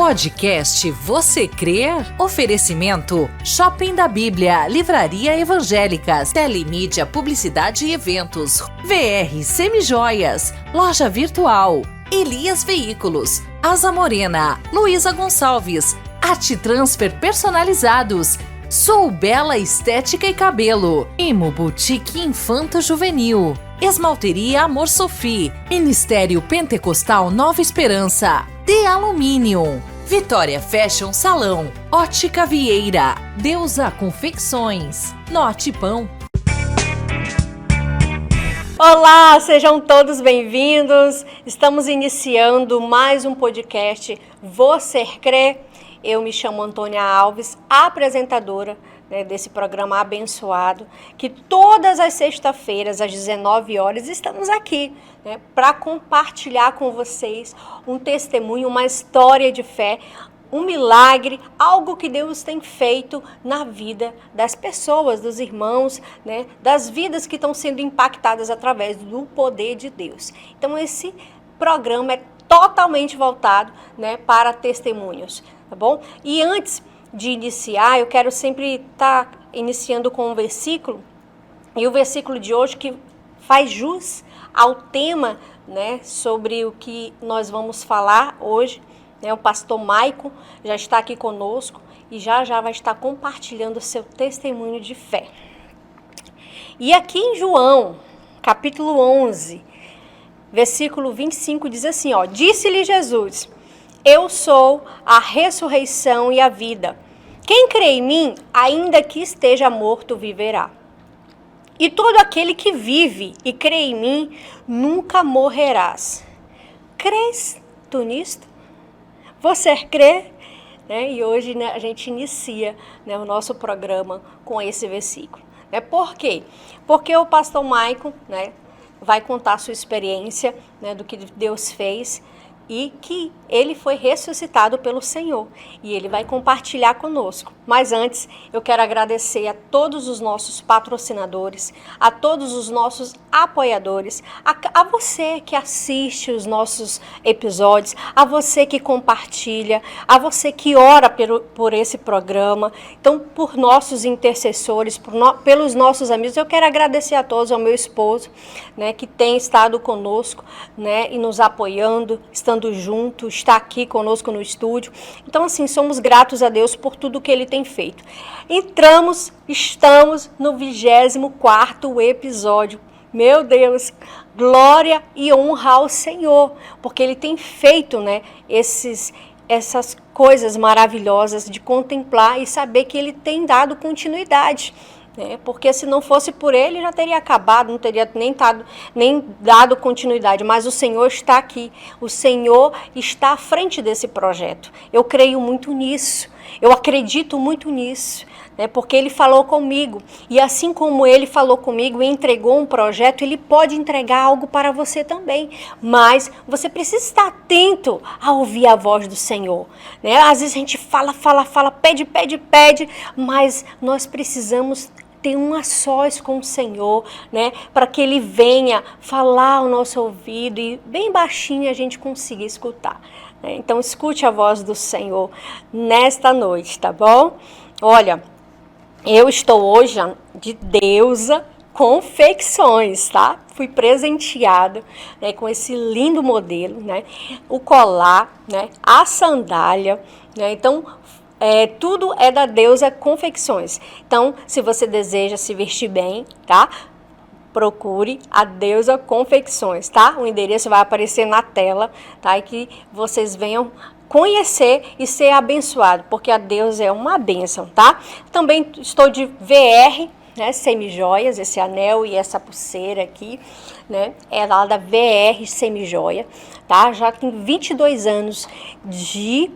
Podcast Você Crê? Oferecimento Shopping da Bíblia, Livraria Evangélicas, Telemídia, Publicidade e Eventos, VR Semijoias, Loja Virtual, Elias Veículos, Asa Morena, Luísa Gonçalves, Arte Transfer Personalizados, Sou Bela Estética e Cabelo, Imo Boutique Infanto Juvenil, Esmalteria Amor Sophie, Ministério Pentecostal Nova Esperança, De Alumínio, Vitória Fashion Salão, Ótica Vieira, Deusa Confecções, Norte Pão. Olá, sejam todos bem-vindos. Estamos iniciando mais um podcast Você Crê? Eu me chamo Antônia Alves, apresentadora desse programa abençoado, que todas as sextas-feiras, às 19 horas, estamos aqui para compartilhar com vocês um testemunho, uma história de fé, um milagre, algo que Deus tem feito na vida das pessoas, dos irmãos, das vidas que estão sendo impactadas através do poder de Deus. Então, esse programa é totalmente voltado para testemunhos, tá bom? E antes de iniciar, eu quero sempre estar iniciando com um versículo, e o versículo de hoje que faz jus ao tema, sobre o que nós vamos falar hoje. O pastor Maicon já está aqui conosco e já vai estar compartilhando o seu testemunho de fé. E aqui em João, capítulo 11, versículo 25, diz assim, Disse-lhe Jesus: Eu sou a ressurreição e a vida. Quem crê em mim, ainda que esteja morto, viverá. E todo aquele que vive e crê em mim, nunca morrerás. Crês tu nisto? Você crê? E hoje a gente inicia o nosso programa com esse versículo. Por quê? Porque o pastor Maicon vai contar a sua experiência do que Deus fez e que ele foi ressuscitado pelo Senhor. E ele vai compartilhar conosco. Mas antes, eu quero agradecer a todos os nossos patrocinadores, a todos os nossos apoiadores, a você que assiste os nossos episódios, a você que compartilha, a você que ora por esse programa. Então, por nossos intercessores, pelos nossos amigos, eu quero agradecer a todos, ao meu esposo, que tem estado conosco, e nos apoiando, estando junto, está aqui conosco no estúdio. Então, assim, somos gratos a Deus por tudo que Ele tem feito. Estamos no 24º episódio. Meu Deus, glória e honra ao Senhor, porque Ele tem feito, essas coisas maravilhosas de contemplar e saber que Ele tem dado continuidade. Porque se não fosse por ele, já teria acabado, não teria nem dado continuidade, mas o Senhor está aqui, o Senhor está à frente desse projeto. Eu creio muito nisso, eu acredito muito nisso, porque Ele falou comigo, e assim como Ele falou comigo e entregou um projeto, Ele pode entregar algo para você também, mas você precisa estar atento a ouvir a voz do Senhor. Às vezes a gente fala, pede, mas nós precisamos ter a sós com o Senhor, para que Ele venha falar ao nosso ouvido e bem baixinho a gente consiga escutar. Então escute a voz do Senhor nesta noite, tá bom? Olha, eu estou hoje de Deusa Confecções, tá? Fui presenteada com esse lindo modelo, o colar, a sandália, Então, tudo é da Deusa Confecções. Então, se você deseja se vestir bem, tá? Procure a Deusa Confecções, tá? O endereço vai aparecer na tela, tá? E que vocês venham conhecer e ser abençoado, porque a Deusa é uma bênção, tá? Também estou de VR, Semijoias, esse anel e essa pulseira aqui, é lá da VR Semijoia, tá? Já tem 22 anos de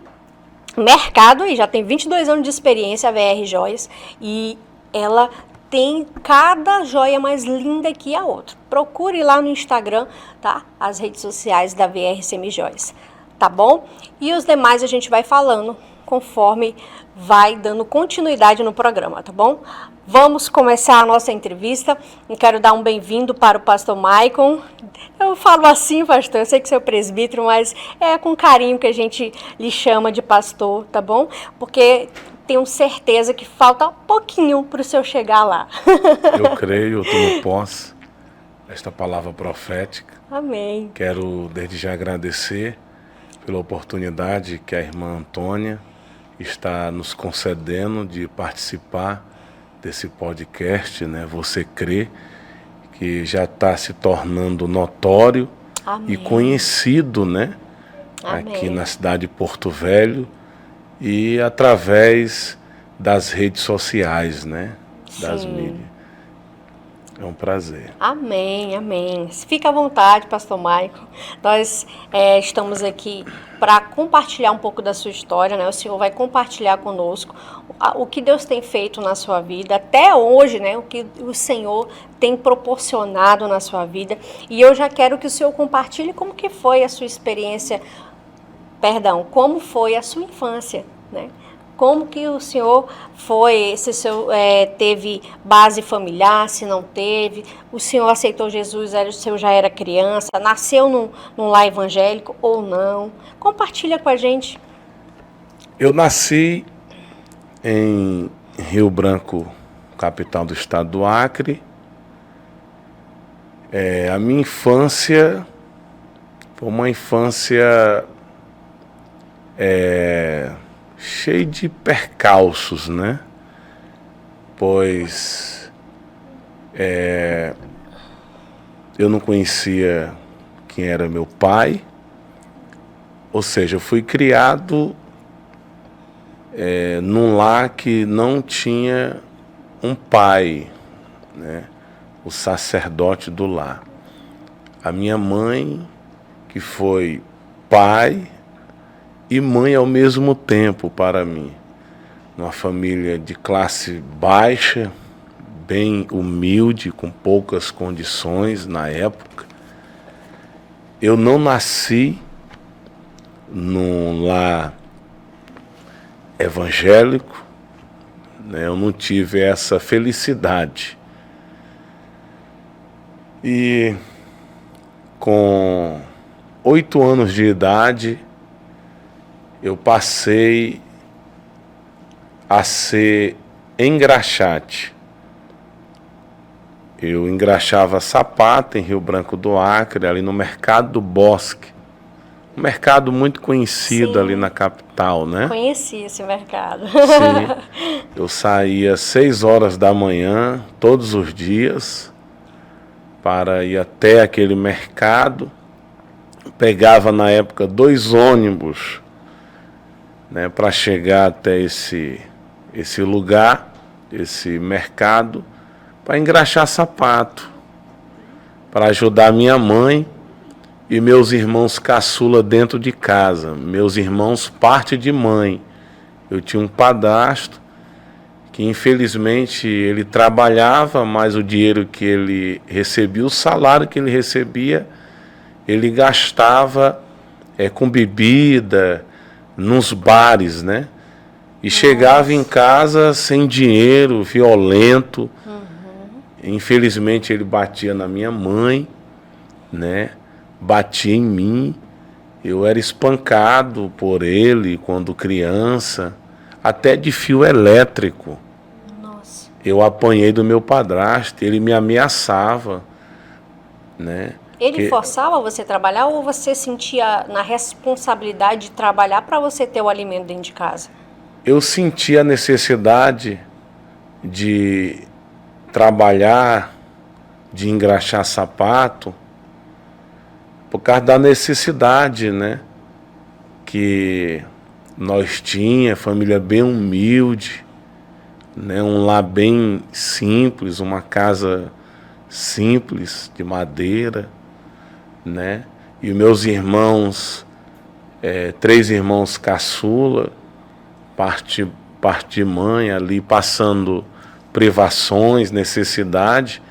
mercado e já tem 22 anos de experiência a VR Joias, e ela tem cada joia mais linda que a outra. Procure lá no Instagram, tá? As redes sociais da VR Semijoias, tá bom? E os demais a gente vai falando conforme vai dando continuidade no programa, tá bom? Vamos começar a nossa entrevista. Eu quero dar um bem-vindo para o pastor Maicon. Eu falo assim, pastor, eu sei que você é presbítero, mas é com carinho que a gente lhe chama de pastor, tá bom? Porque tenho certeza que falta pouquinho para o senhor chegar lá. Eu creio, eu tomo posse desta palavra profética. Amém. Quero desde já agradecer pela oportunidade que a irmã Antônia está nos concedendo de participar desse podcast, né? Você crê, que já está se tornando notório. Amém. E conhecido, né? Amém. Aqui na cidade de Porto Velho e através das redes sociais, né? Das Sim. mídias. É um prazer. Amém, amém. Fica à vontade, pastor Maicon. Nós estamos aqui para compartilhar um pouco da sua história, né? O senhor vai compartilhar conosco o que Deus tem feito na sua vida, até hoje, né? O que o Senhor tem proporcionado na sua vida. E eu já quero que o senhor compartilhe como que foi a sua experiência, como foi a sua infância, né? Como que o senhor foi, se o senhor teve base familiar, se não teve, o senhor aceitou Jesus, o senhor já era criança, nasceu num lar evangélico ou não? Compartilha com a gente. Eu nasci em Rio Branco, capital do estado do Acre. A minha infância foi uma infância cheio de percalços, né? Pois eu não conhecia quem era meu pai, ou seja, eu fui criado num lar que não tinha um pai, né? O sacerdote do lar. A minha mãe, que foi pai e mãe ao mesmo tempo para mim. Uma família de classe baixa, bem humilde, com poucas condições na época. Eu não nasci num lar evangélico, né? Eu não tive essa felicidade. E com 8 anos de idade, eu passei a ser engraxate. Eu engraxava sapato em Rio Branco do Acre, ali no Mercado do Bosque. Um mercado muito conhecido. Sim. Ali na capital, né? Conheci esse mercado. Sim. Eu saía às 6 horas da manhã, todos os dias, para ir até aquele mercado. Pegava na época 2 ônibus, né, para chegar até esse lugar, esse mercado, para engraxar sapato, para ajudar minha mãe e meus irmãos caçula dentro de casa. Meus irmãos, parte de mãe. Eu tinha um padrasto que infelizmente ele trabalhava, mas o dinheiro que ele recebia, o salário que ele recebia, ele gastava com bebida, nos bares, né? E chegava em casa sem dinheiro, violento. Uhum. Infelizmente ele batia na minha mãe, né? Batia em mim. Eu era espancado por ele quando criança, até de fio elétrico. Nossa. Eu apanhei do meu padrasto, ele me ameaçava, né? Ele forçava você a trabalhar ou você sentia na responsabilidade de trabalhar para você ter o alimento dentro de casa? Eu sentia a necessidade de trabalhar, de engraxar sapato, por causa da necessidade, né? Que nós tinha, família bem humilde, né? Um lar bem simples, uma casa simples, de madeira, né? E meus irmãos, 3 irmãos caçula, parte de mãe ali, passando privações, necessidade.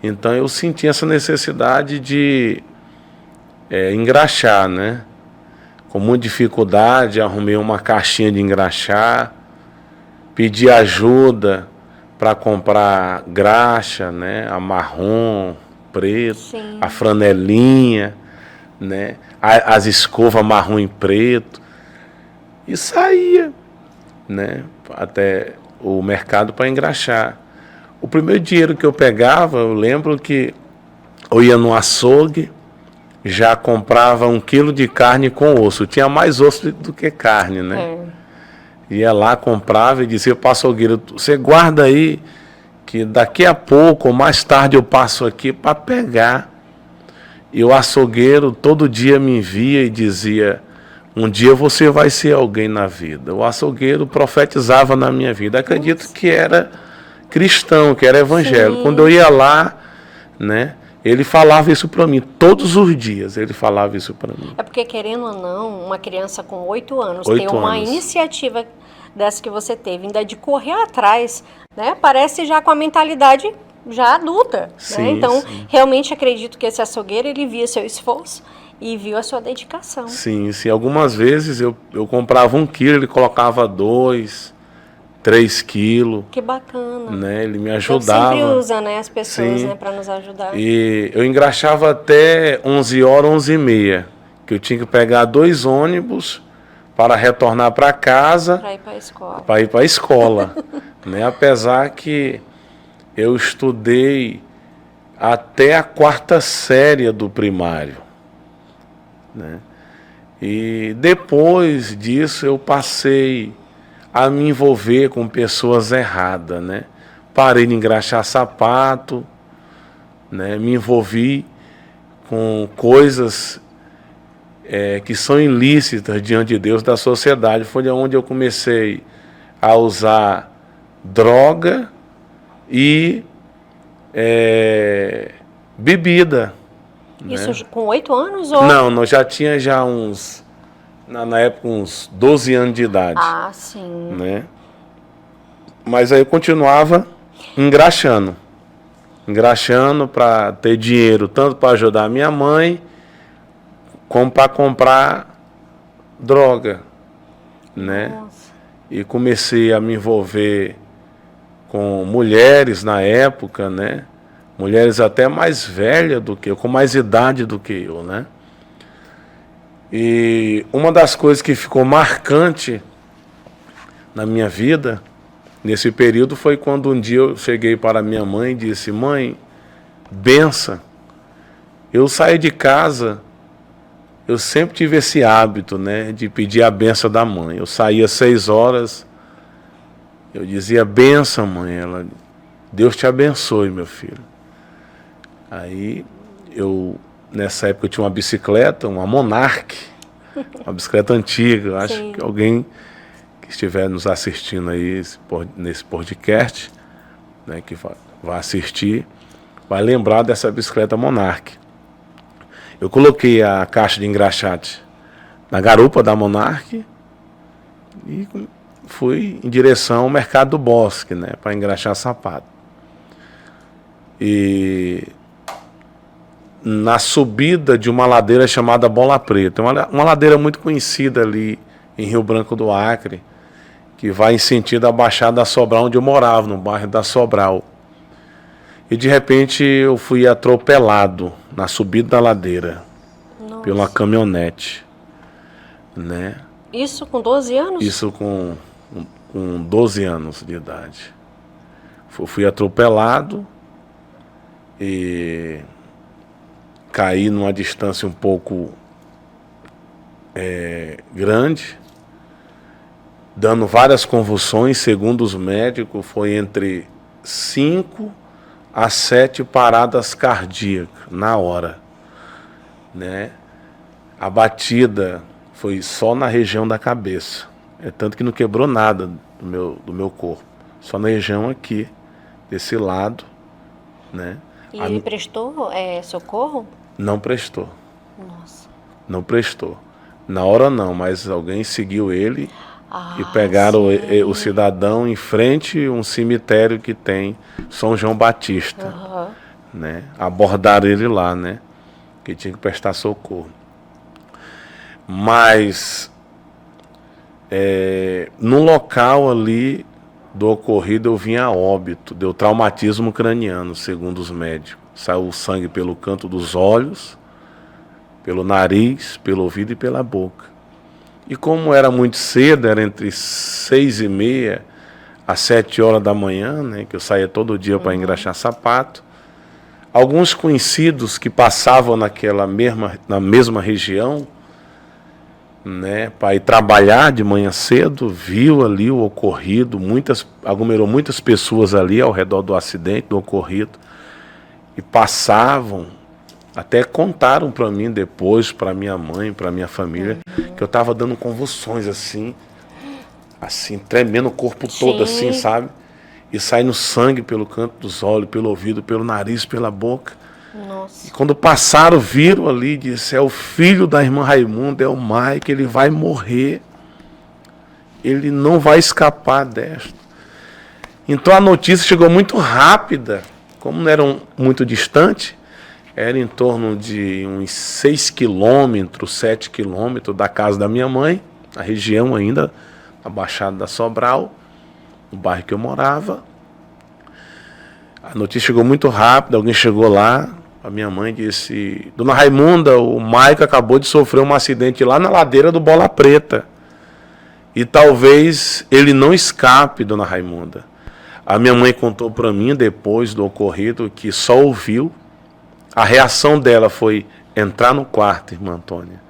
Então eu senti essa necessidade de engraxar, né? com muita dificuldade, arrumei uma caixinha de engraxar, pedi ajuda para comprar graxa, né? A marrom, preto, Sim. a franelinha, né? As escovas marrom e preto. E saía, né? Até o mercado para engraxar. O primeiro dinheiro que eu pegava, eu lembro que eu ia no açougue, já comprava 1 quilo de carne com osso. Tinha mais osso do que carne, né? Ia lá, comprava e dizia para o açougueiro, você guarda aí, que daqui a pouco ou mais tarde eu passo aqui para pegar. E o açougueiro todo dia me via e dizia, um dia você vai ser alguém na vida. O açougueiro profetizava na minha vida. Acredito que era cristão, que era evangélico. Sim. Quando eu ia lá, né, ele falava isso para mim. Todos os dias ele falava isso para mim. É porque, querendo ou não, uma criança com 8 anos 8 ter uma anos. iniciativa dessa que você teve, ainda de correr atrás, né? Parece já com a mentalidade já adulta. Sim, né? Então, sim. realmente acredito que esse açougueiro, ele via seu esforço e viu a sua dedicação. Sim, sim. Algumas vezes eu comprava 1 quilo, ele colocava 2, 3 quilos. Que bacana. Né? Ele me Deus ajudava. sempre usa, né, as pessoas, Sim. né, para nos ajudar. E eu engraxava até 11 horas, 11h30, que eu tinha que pegar 2 ônibus para retornar para casa, Para ir para a escola. para ir para a escola. Né? Apesar que eu estudei até a 4ª série do primário. Né? E depois disso eu passei a me envolver com pessoas erradas, né? Parei de engraxar sapato, né? Me envolvi com coisas que são ilícitas diante de Deus, da sociedade. Foi onde eu comecei a usar droga e bebida. Isso Né? com 8 anos? Ou... Não, já tinha já uns, na época, uns 12 anos de idade. Ah, sim. Né? Mas aí eu continuava engraxando para ter dinheiro, tanto para ajudar a minha mãe, como para comprar droga, né? Nossa. E comecei a me envolver com mulheres na época, né? Mulheres até mais velhas do que eu, com mais idade do que eu, né? E uma das coisas que ficou marcante na minha vida, nesse período, foi quando um dia eu cheguei para minha mãe e disse, mãe, benção. Eu saí de casa, eu sempre tive esse hábito, né, de pedir a benção da mãe. Eu saía às 6 horas, eu dizia, benção, mãe. Ela, Deus te abençoe, meu filho. Aí, nessa época eu tinha uma bicicleta, uma Monarch, uma bicicleta antiga. Eu acho Sim. que alguém que estiver nos assistindo aí nesse podcast, né, que vai assistir, vai lembrar dessa bicicleta Monarch. Eu coloquei a caixa de engraxate na garupa da Monarch e fui em direção ao Mercado do Bosque, né, para engraxar sapato. E na subida de uma ladeira chamada Bola Preta, uma ladeira muito conhecida ali em Rio Branco do Acre, que vai em sentido à Baixada da Sobral, onde eu morava, no bairro da Sobral. E de repente eu fui atropelado na subida da ladeira. Nossa. Pela caminhonete, né? Isso com 12 anos? Isso com 12 anos de idade. Fui atropelado e caí numa distância um pouco grande, dando várias convulsões. Segundo os médicos, foi entre 5 a 7 paradas cardíacas na hora, né? A batida foi só na região da cabeça. Tanto que não quebrou nada do meu corpo. Só na região aqui, desse lado, né? E ele prestou socorro? Não prestou. Nossa. Não prestou. Na hora não, mas alguém seguiu ele e Ah, pegaram sim. o cidadão em frente a um cemitério que tem São João Batista. Aham. Né? Abordaram ele lá, né? Que tinha que prestar socorro. Mas no local ali do ocorrido eu vim a óbito, deu traumatismo craniano, segundo os médicos. Saiu o sangue pelo canto dos olhos, pelo nariz, pelo ouvido e pela boca. E como era muito cedo, era entre 6h30 às 7 horas da manhã, né, que eu saía todo dia para engraxar sapato, alguns conhecidos que passavam na mesma região, né, para ir trabalhar de manhã cedo, viu ali o ocorrido, aglomerou muitas pessoas ali ao redor do acidente, do ocorrido, e passavam, até contaram para mim depois, para minha mãe, para minha família, que eu estava dando convulsões assim, tremendo o corpo todo assim, sabe? E saindo sangue pelo canto dos olhos, pelo ouvido, pelo nariz, pela boca. Nossa. E quando passaram, viram ali, disse, é o filho da irmã Raimunda, é o Mike, ele vai morrer. Ele não vai escapar desta. Então a notícia chegou muito rápida, como não era muito distante, era em torno de uns 6 quilômetros, 7 quilômetros da casa da minha mãe, a região ainda, a Baixada da Sobral, no bairro que eu morava. A notícia chegou muito rápido, alguém chegou lá, a minha mãe disse, Dona Raimunda, o Maico acabou de sofrer um acidente lá na ladeira do Bola Preta. E talvez ele não escape, Dona Raimunda. A minha mãe contou para mim, depois do ocorrido, que só ouviu. A reação dela foi entrar no quarto, irmã Antônia,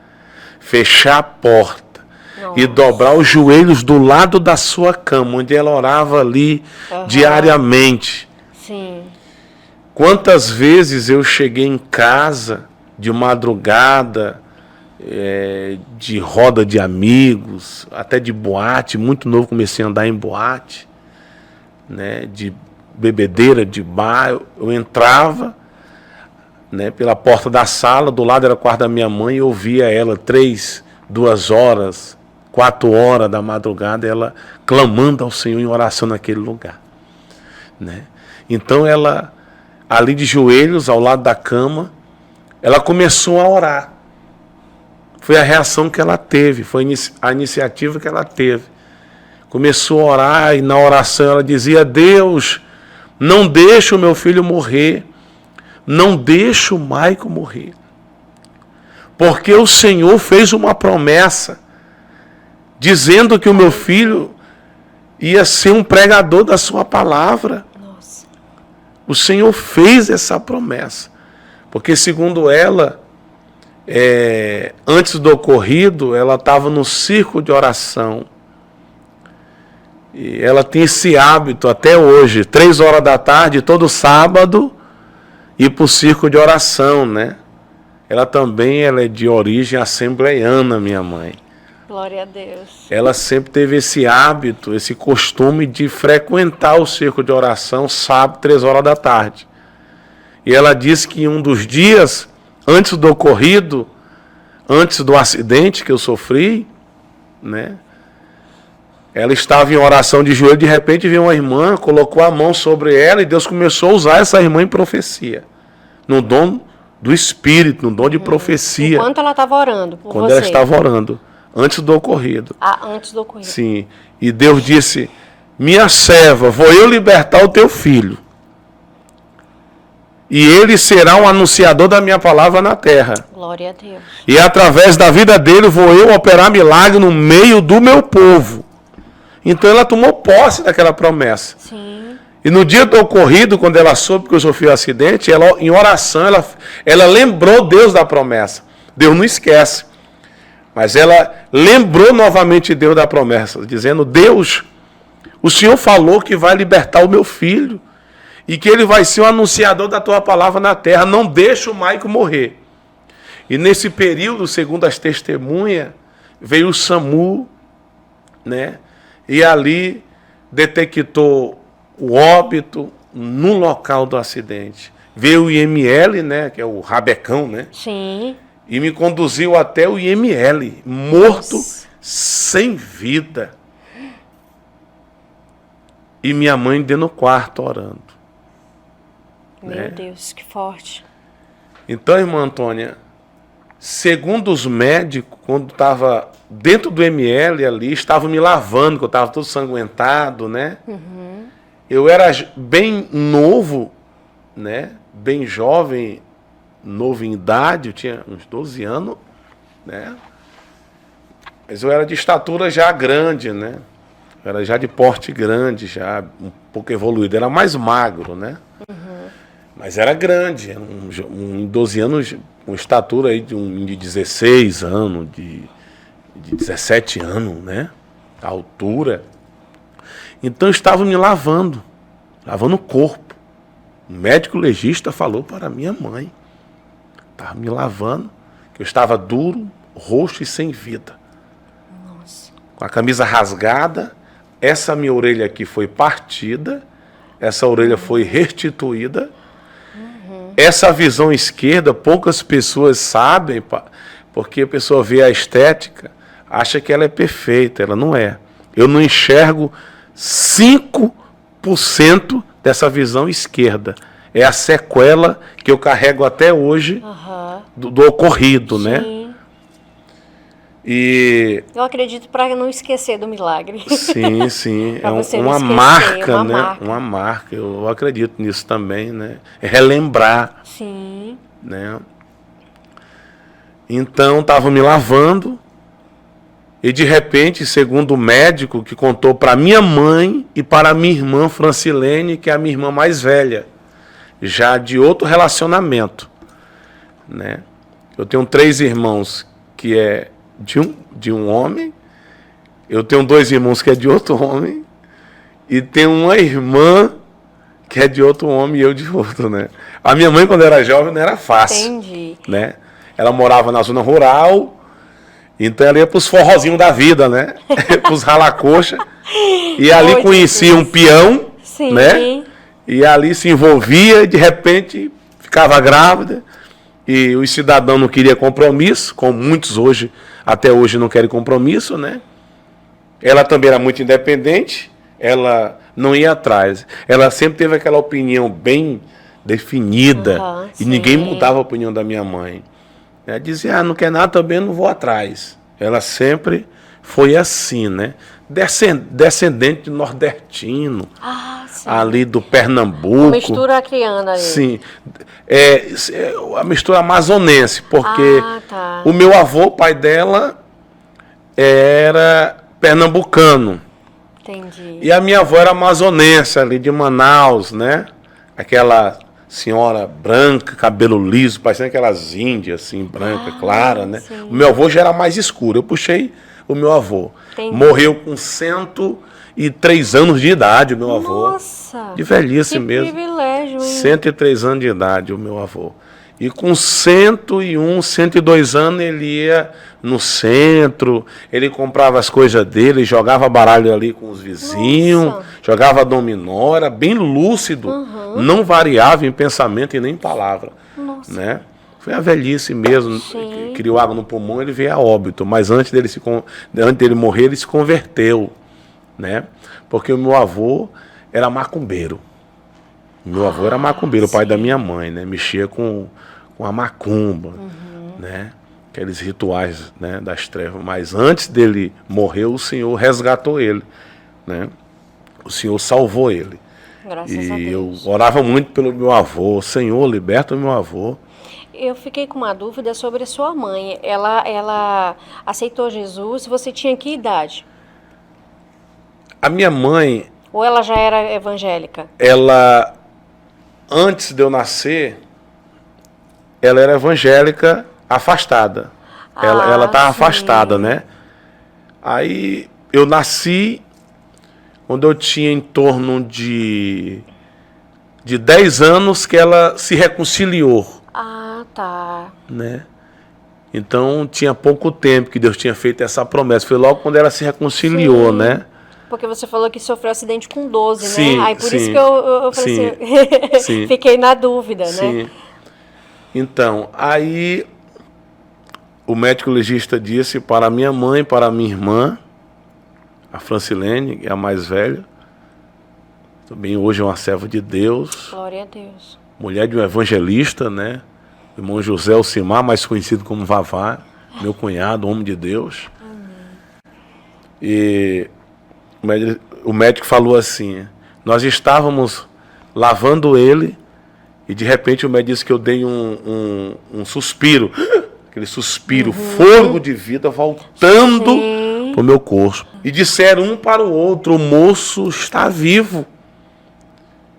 fechar a porta, nossa, e dobrar os joelhos do lado da sua cama, onde ela orava ali diariamente. Sim. Quantas vezes eu cheguei em casa de madrugada, de roda de amigos, até de boate, muito novo comecei a andar em boate, né, de bebedeira, de bar, eu entrava, né, pela porta da sala, do lado era o quarto da minha mãe, eu ouvia ela 3, 2 horas, 4 horas da madrugada, ela clamando ao Senhor em oração naquele lugar, né? Então ela, ali de joelhos, ao lado da cama, ela começou a orar. Foi a reação que ela teve, foi a iniciativa que ela teve. Começou a orar e na oração ela dizia, Deus, não deixa o meu filho morrer, não deixa o Maico morrer, porque o Senhor fez uma promessa, dizendo que o meu filho ia ser um pregador da sua palavra. Nossa. O Senhor fez essa promessa, porque segundo ela, antes do ocorrido, ela estava no círculo de oração, e ela tem esse hábito até hoje, 3 horas da tarde, todo sábado, ir para o círculo de oração, né? Ela é de origem assembleiana, minha mãe. Glória a Deus. Ela sempre teve esse hábito, esse costume de frequentar o círculo de oração sábado, 3 horas da tarde. E ela disse que em um dos dias, antes do ocorrido, antes do acidente que eu sofri, né? Ela estava em oração de joelho, de repente veio uma irmã, colocou a mão sobre ela e Deus começou a usar essa irmã em profecia. No dom do Espírito, no dom de profecia. Enquanto ela estava orando por Quando você. ela estava orando, antes do ocorrido. Antes do ocorrido. Sim. E Deus disse, minha serva, vou eu libertar o teu filho. E ele será um anunciador da minha palavra na terra. Glória a Deus. E através da vida dele vou eu operar milagre no meio do meu povo. Então ela tomou posse daquela promessa. Sim. E no dia do ocorrido, quando ela soube que eu sofri um acidente, ela, em oração, ela lembrou Deus da promessa. Deus não esquece. Mas ela lembrou novamente Deus da promessa, dizendo, Deus, o Senhor falou que vai libertar o meu filho e que ele vai ser o anunciador da tua palavra na terra. Não deixa o Maico morrer. E nesse período, segundo as testemunhas, veio o SAMU, né? E ali detectou o óbito no local do acidente. Veio o IML, né, que é o rabecão, né? Sim. E me conduziu até o IML, morto, Nossa, sem vida. E minha mãe dentro do quarto orando. meu Deus, que forte. Então, irmã Antônia, Segundo os médicos, quando estava dentro do ML ali, estavam me lavando, que eu estava todo sanguentado, né? Eu era bem novo, né? Bem jovem, novo em idade, eu tinha uns 12 anos, né? Mas eu era de estatura já grande, né? Eu era já de porte grande, já um pouco evoluído. Era mais magro, né? Mas era grande, em 12 anos, uma estatura aí de 16 anos, de 17 anos, né? A altura. Então estavam me lavando o corpo. O médico legista falou para minha mãe. Estava me lavando, que eu estava duro, roxo e sem vida. Nossa. Com a camisa rasgada, essa minha orelha aqui foi partida, essa orelha foi restituída. Essa visão esquerda, poucas pessoas sabem, porque a pessoa vê a estética, acha que ela é perfeita, ela não é. Eu não enxergo 5% dessa visão esquerda. É a sequela que eu carrego até hoje do ocorrido, Sim. né? E eu acredito para não esquecer do milagre. sim, sim. Pra você não uma esquecer, marca, uma né? marca. Uma marca. Eu acredito nisso também, né? É relembrar, Sim. né? Então, estava me lavando e, de repente, segundo o médico que contou para minha mãe e para minha irmã Francilene, que é a minha irmã mais velha, já de outro relacionamento, né? Eu tenho 3 irmãos que é de um homem, eu tenho 2 irmãos que é de outro homem, e tenho uma irmã que é de outro homem e eu de outro, né? A minha mãe, quando era jovem, não era fácil. Entendi. Né? Ela morava na zona rural, então ela ia para os forrozinhos da vida, né? Para os ralacoxa. E ali Oi, conhecia Jesus. um peão, Sim. né? E ali se envolvia e de repente ficava grávida. E os cidadãos não queriam compromisso, como muitos hoje, até hoje não querem compromisso, né? Ela também era muito independente, ela não ia atrás. Ela sempre teve aquela opinião bem definida e sim. ninguém mudava a opinião da minha mãe. Ela dizia, não quer nada, também não vou atrás. Ela sempre foi assim, né? Descendente de nordestino, Sim. ali do Pernambuco. Uma mistura acriana ali. Sim. É a mistura amazonense, porque tá. o meu avô, pai dela, era pernambucano. Entendi. E a minha avó era amazonense, ali de Manaus, né? Aquela senhora branca, cabelo liso, parecendo aquelas índias, assim, branca, clara, né? Sim. O meu avô já era mais escuro. Eu puxei o meu avô. Entendi. Morreu com 103 anos de idade, o meu avô. Nossa! De velhice que mesmo. Privilégio, hein? 103 anos de idade, o meu avô. E com 101, 102 anos, ele ia no centro, ele comprava as coisas dele, jogava baralho ali com os vizinhos, Nossa. jogava dominó, era bem lúcido, não variava em pensamento e nem em palavra. Nossa. Né? Foi a velhice mesmo, Sim. criou água no pulmão, ele veio a óbito, mas antes dele morrer, ele se converteu, né? Porque o meu avô era macumbeiro. Meu avô era macumbeiro, o pai da minha mãe, né? Mexia com a macumba, né? Aqueles rituais, né, das trevas. Mas antes dele morrer, o Senhor resgatou ele, né? O Senhor salvou ele. Graças a E eu Deus. orava muito pelo meu avô. Senhor, liberta o meu avô. Eu fiquei com uma dúvida sobre a sua mãe. Ela aceitou Jesus. Você tinha que idade? A minha mãe, Ou ela já era evangélica? ela, antes de eu nascer, ela era evangélica afastada. Ela estava afastada, né? Aí eu nasci quando eu tinha em torno de 10 anos que ela se reconciliou, Ah, tá. né? Então tinha pouco tempo que Deus tinha feito essa promessa. Foi logo quando ela se reconciliou, Sim. né? Porque você falou que sofreu acidente com 12, Sim, né? Aí por sim. isso que eu falei Sim. assim, Sim. fiquei na dúvida, né? Sim. Então, aí o médico legista disse para minha mãe, para minha irmã, a Francilene, que é a mais velha, também hoje é uma serva de Deus, Glória a Deus. mulher de um evangelista, né? o irmão José Alcimar, mais conhecido como Vavá, meu cunhado, homem de Deus. E o médico falou assim, nós estávamos lavando ele e de repente o médico disse que eu dei um suspiro, aquele suspiro, fôlego de vida voltando para o meu corpo. E disseram um para o outro, o moço está vivo.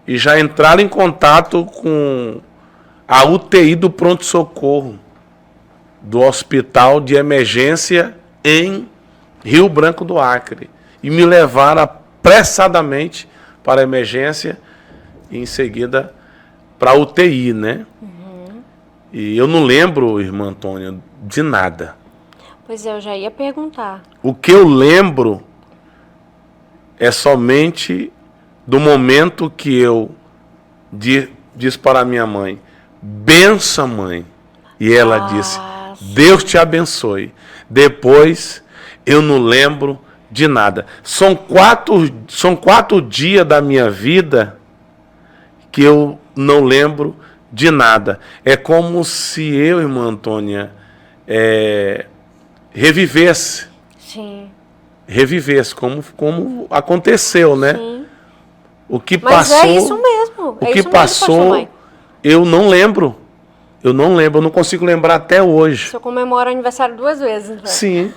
E já entraram em contato com a UTI do pronto-socorro do hospital de emergência em Rio Branco do Acre. E me levaram apressadamente para a emergência e em seguida para a UTI, né? E eu não lembro, irmã Antônia, de nada. Pois é, eu já ia perguntar. O que eu lembro é somente do momento que eu disse para a minha mãe, benção, mãe. E ela disse, Deus te abençoe. Depois, eu não lembro de nada. São quatro dias da minha vida que eu não lembro de nada. É como se eu, irmã Antônia, revivesse. Sim. Revivesse, como aconteceu, né? Sim. O que Mas passou, é isso mesmo. o que passou, eu não lembro. Eu não consigo lembrar até hoje. O senhor comemora o aniversário 2 vezes, né? Sim.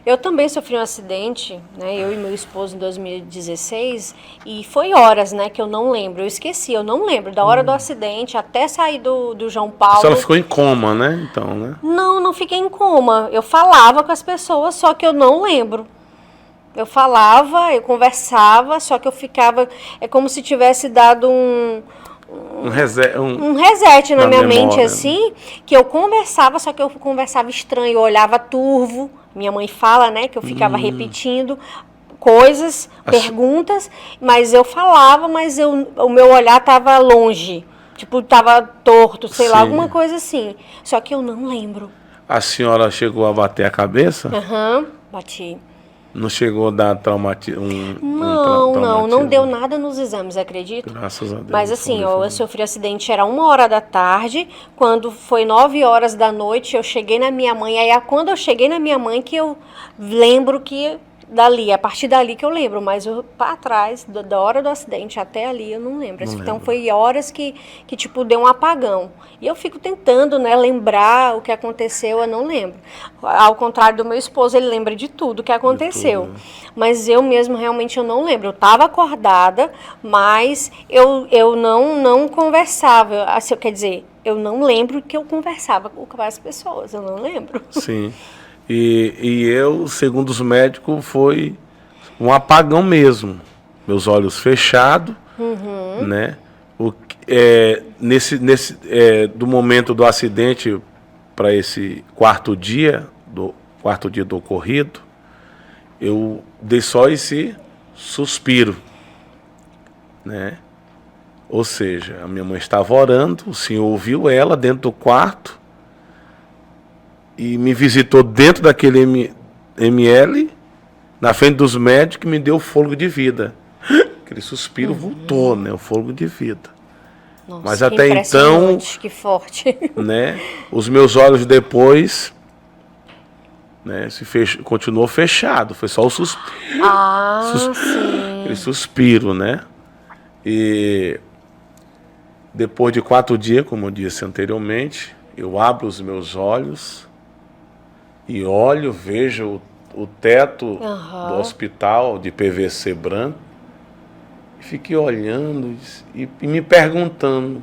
Eu também sofri um acidente, né? Eu e meu esposo em 2016, e foi horas, né, que eu não lembro. Eu esqueci, eu não lembro. Da hora do acidente até sair do João Paulo. A senhora ficou em coma, né? Então, né? Não fiquei em coma. Eu falava com as pessoas, só que eu não lembro. Eu falava, eu conversava, só que eu ficava... É como se tivesse dado um reset na minha mente, assim, que eu conversava, só que eu conversava estranho, eu olhava turvo. Minha mãe fala, né, que eu ficava repetindo coisas, perguntas, mas eu falava, mas o meu olhar estava longe. Tipo, estava torto, sei lá, alguma coisa assim. Só que eu não lembro. A senhora chegou a bater a cabeça? Bati. Não chegou a dar traumatismo? Não deu nada nos exames, acredita? Graças a Deus. Mas assim, eu sofri acidente, era 1h da tarde, quando foi 9h da noite, eu cheguei na minha mãe, aí quando eu cheguei na minha mãe que eu lembro que a partir dali que eu lembro, mas para trás, da hora do acidente até ali, eu não lembro. Então foi horas que tipo, deu um apagão. E eu fico tentando, né, lembrar o que aconteceu, eu não lembro. Ao contrário do meu esposo, ele lembra de tudo que aconteceu. Tudo, né? Mas eu mesmo, realmente, eu não lembro. Eu estava acordada, mas eu não conversava. Assim, quer dizer, eu não lembro que eu conversava com as pessoas, eu não lembro. Sim. E eu, segundo os médicos, foi um apagão mesmo. Meus olhos fechados, né? Do momento do acidente para esse quarto dia do ocorrido, eu dei só esse suspiro, né? Ou seja, a minha mãe estava orando, o Senhor ouviu ela dentro do quarto, e me visitou dentro daquele ML, na frente dos médicos, e me deu fôlego de vida. Aquele suspiro voltou, né? O fôlego de vida. Nossa, mas até então, que forte. Né? Os meus olhos depois, né? Continuou fechado. Foi só o suspiro. Sim. Aquele suspiro, né? E depois de 4 dias, como eu disse anteriormente, eu abro os meus olhos e olho, vejo o teto do hospital de PVC branco, e fiquei olhando e me perguntando,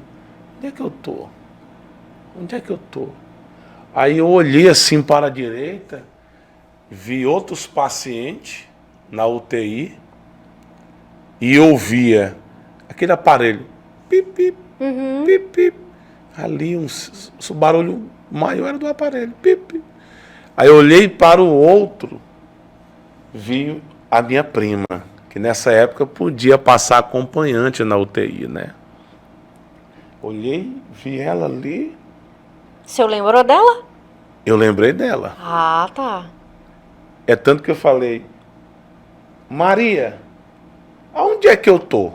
onde é que eu tô? Onde é que eu tô? Aí eu olhei assim para a direita, vi outros pacientes na UTI e ouvia aquele aparelho, pip, pip, pip, pip. Ali o barulho maior era do aparelho, pip, pip. Aí eu olhei para o outro, vi a minha prima, que nessa época podia passar acompanhante na UTI, né? Olhei, vi ela ali. O senhor lembrou dela? Eu lembrei dela. Ah, tá. É tanto que eu falei, Maria, aonde é que eu tô?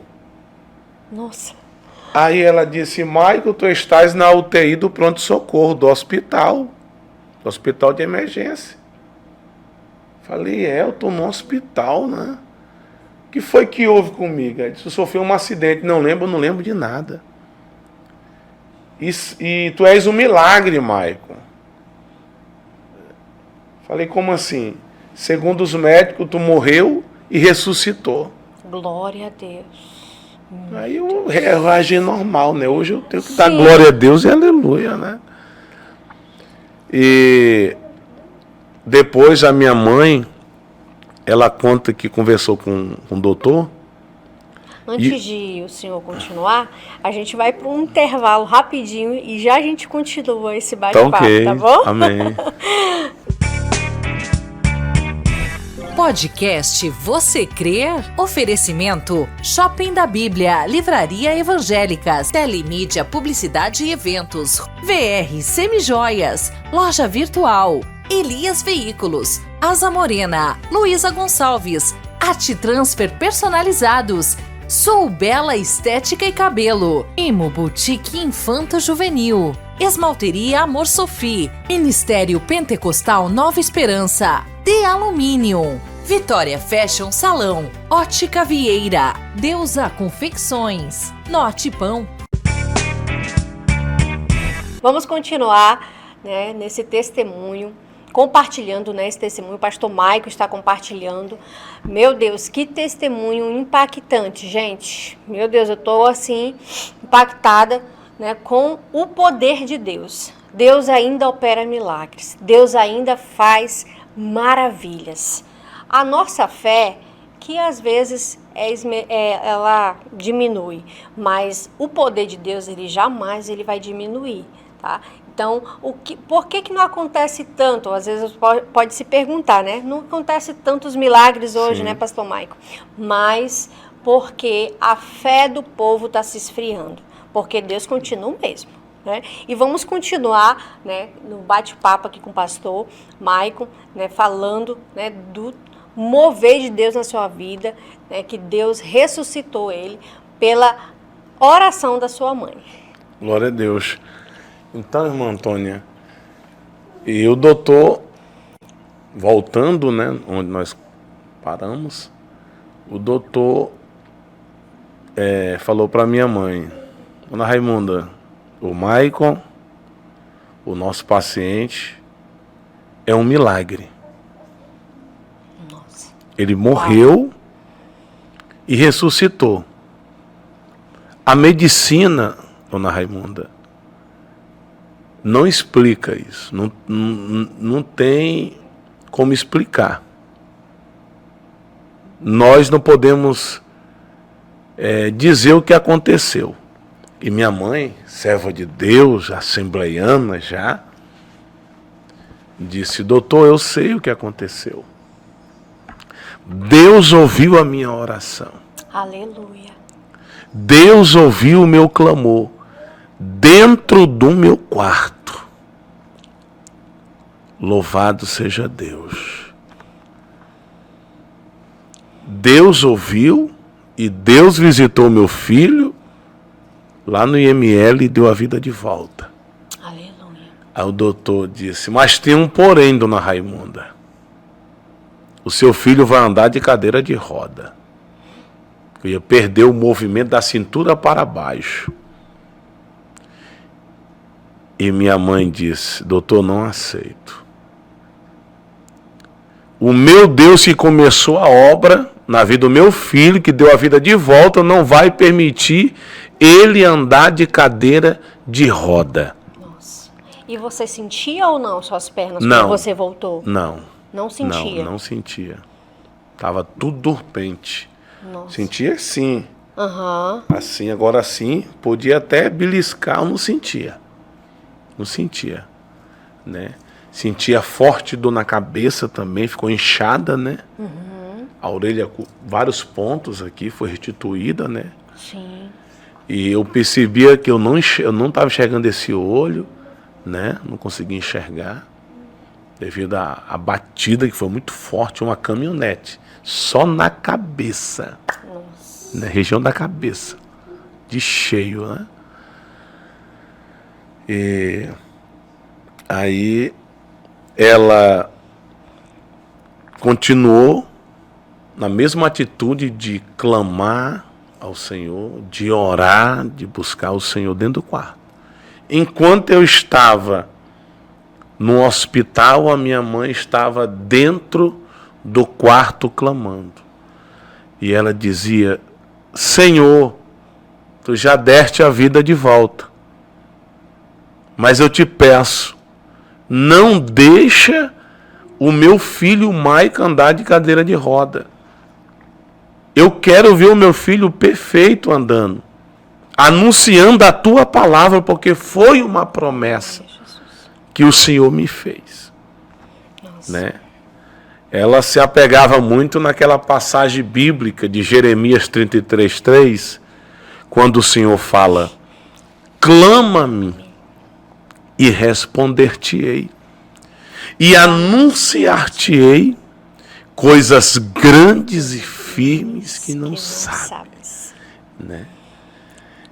Nossa. Aí ela disse, Maico, tu estás na UTI do pronto-socorro, do hospital de emergência. Falei, eu estou no hospital, né? O que foi que houve comigo? Ela disse, eu sofri um acidente, não lembro de nada. E tu és um milagre, Maico. Falei, como assim? Segundo os médicos, tu morreu e ressuscitou. Glória a Deus. Aí eu agi normal, né? Hoje eu tenho que dar glória a Deus e aleluia, né? E depois a minha mãe, ela conta que conversou com o doutor. Antes de o senhor continuar, a gente vai para um intervalo rapidinho e já a gente continua esse bate-papo, okay, tá bom? Amém. Podcast Você Crer? Oferecimento Shopping da Bíblia, Livraria Evangélicas, Telemídia, Publicidade e Eventos, VR Semijoias, Loja Virtual, Elias Veículos, Asa Morena, Luísa Gonçalves, Arte Transfer Personalizados, Sou Bela Estética e Cabelo, Imo Boutique Infanto Juvenil, Esmalteria Amor Sophie, Ministério Pentecostal Nova Esperança, De Alumínio, Vitória Fashion Salão, Ótica Vieira, Deusa Confecções, Norte Pão. Vamos continuar, né, nesse testemunho, compartilhando, né, esse testemunho. O pastor Maico está compartilhando. Meu Deus, que testemunho impactante, gente. Meu Deus, eu estou assim impactada, né, com o poder de Deus. Deus ainda opera milagres. Deus ainda faz maravilhas. A nossa fé, que às vezes ela diminui, mas o poder de Deus, ele jamais vai diminuir, tá? Então, por que não acontece tanto? Às vezes pode se perguntar, né? Não acontece tantos milagres hoje, né, pastor Maico? Mas porque a fé do povo está se esfriando, porque Deus continua o mesmo. Né? E vamos continuar, né, no bate-papo aqui com o pastor Maico, né, falando, né, do mover de Deus na sua vida, né, que Deus ressuscitou ele pela oração da sua mãe. Glória a Deus. Então, irmã Antônia, e o doutor, voltando, né, onde nós paramos, o doutor falou para minha mãe, Dona Raimunda, o Maicon, o nosso paciente, é um milagre. Nossa. Ele morreu e ressuscitou. A medicina, Dona Raimunda, não explica isso. Não tem como explicar. Nós não podemos dizer o que aconteceu. E minha mãe, serva de Deus, assembleiana já, disse, doutor, eu sei o que aconteceu. Deus ouviu a minha oração. Aleluia. Deus ouviu o meu clamor dentro do meu quarto. Louvado seja Deus. Deus ouviu e Deus visitou meu filho lá no IML e deu a vida de volta. Aleluia. Aí o doutor disse, mas tem um porém, Dona Raimunda. O seu filho vai andar de cadeira de roda. Eu ia perder o movimento da cintura para baixo. E minha mãe disse, doutor, não aceito. O meu Deus que começou a obra na vida do meu filho, que deu a vida de volta, não vai permitir ele andar de cadeira de roda. Nossa. E você sentia ou não suas pernas Não. quando você voltou? Não. Não sentia? Não sentia. Tava tudo dormente. Nossa. Sentia sim. Aham. Assim, agora sim, podia até beliscar, eu não sentia. Não sentia, né? Sentia forte dor na cabeça também, ficou inchada, né? Uhum. A orelha com vários pontos aqui foi restituída, né? Sim. E eu percebia que eu não estava enxergando esse olho, né? Não conseguia enxergar, devido à batida que foi muito forte, uma caminhonete, só na cabeça, Nossa. na região da cabeça, de cheio, né? E aí ela continuou na mesma atitude de clamar ao Senhor, de orar, de buscar o Senhor dentro do quarto. Enquanto eu estava no hospital, a minha mãe estava dentro do quarto clamando. E ela dizia: Senhor, tu já deste a vida de volta, mas eu te peço, não deixa o meu filho Maica andar de cadeira de roda. Eu quero ver o meu filho perfeito andando, anunciando a tua palavra, porque foi uma promessa que o Senhor me fez. Né? Ela se apegava muito naquela passagem bíblica de Jeremias 33:3, quando o Senhor fala: clama-me e responder-te-ei, e anunciar-te-ei coisas grandes e firmes que não sabes. Né?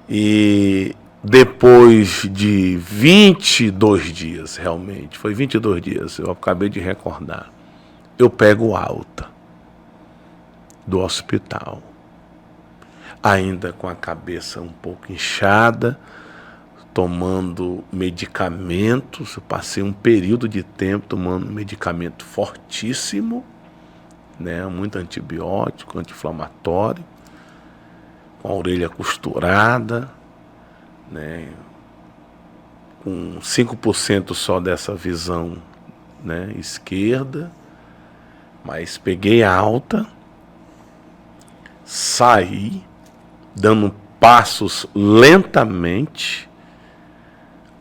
E depois de 22 dias, realmente, foi 22 dias, eu acabei de recordar, eu pego alta do hospital, ainda com a cabeça um pouco inchada, tomando medicamentos. Eu passei um período de tempo tomando medicamento fortíssimo, né, muito antibiótico, anti-inflamatório, com a orelha costurada, né, com 5% só dessa visão, né, esquerda, mas peguei alta, saí, dando passos lentamente,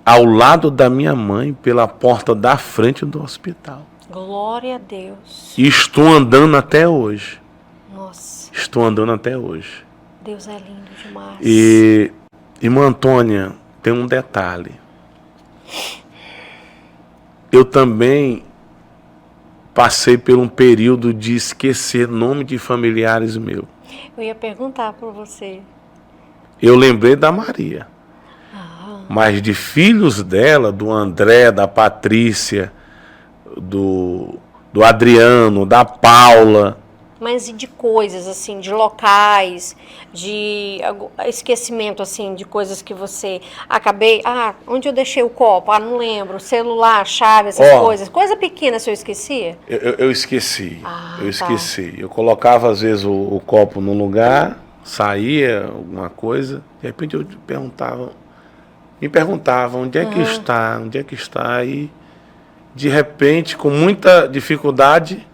ao lado da minha mãe, pela porta da frente do hospital. Glória a Deus. E estou andando até hoje. Nossa. Estou andando até hoje. Deus é lindo demais. E, irmã Antônia, tem um detalhe. Eu também passei por um período de esquecer nome de familiares meus. Eu ia perguntar para você. Eu lembrei da Maria. Mas de filhos dela, do André, da Patrícia, do Adriano, da Paula. Mas e de coisas, assim, de locais, de esquecimento, assim, de coisas que você... onde eu deixei o copo? Não lembro. Celular, chave, essas coisas. Coisa pequena, se eu esquecia? Eu esqueci. Eu esqueci. Eu colocava, às vezes, o copo num lugar, saía alguma coisa, de repente eu me perguntavam onde é que está, e de repente, com muita dificuldade,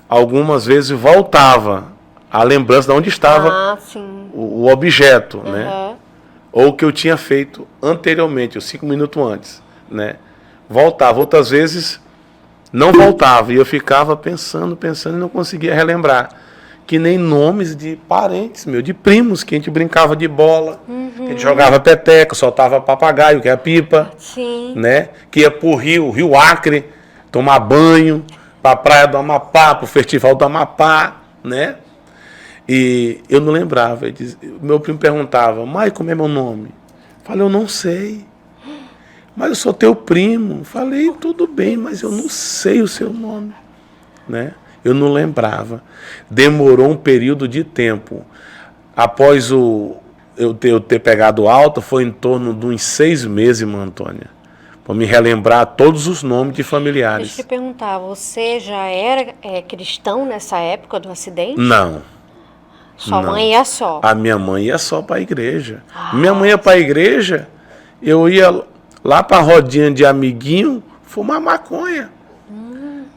algumas vezes voltava a lembrança de onde estava o objeto, né? Ou o que eu tinha feito anteriormente, 5 minutos antes, né? Voltava, outras vezes não voltava, e eu ficava pensando e não conseguia relembrar. Que nem nomes de parentes meus, de primos, que a gente brincava de bola, que a gente jogava peteca, soltava papagaio, que é a pipa, né? Que ia pro Rio Acre, tomar banho, pra praia do Amapá, pro festival do Amapá, né? E eu não lembrava. Meu primo perguntava: Mai, como é meu nome? Falei: eu não sei. Mas eu sou teu primo. Falei: tudo bem, mas eu não sei o seu nome, né? Eu não lembrava. Demorou um período de tempo. Após eu ter pegado alta, foi em torno de uns 6 meses, irmã Antônia, para me relembrar todos os nomes de familiares. Deixa eu te perguntar, você já era cristão nessa época do acidente? Não. Sua mãe ia só? A minha mãe ia só para a igreja. Minha mãe ia para a igreja, eu ia lá para a rodinha de amiguinho fumar maconha.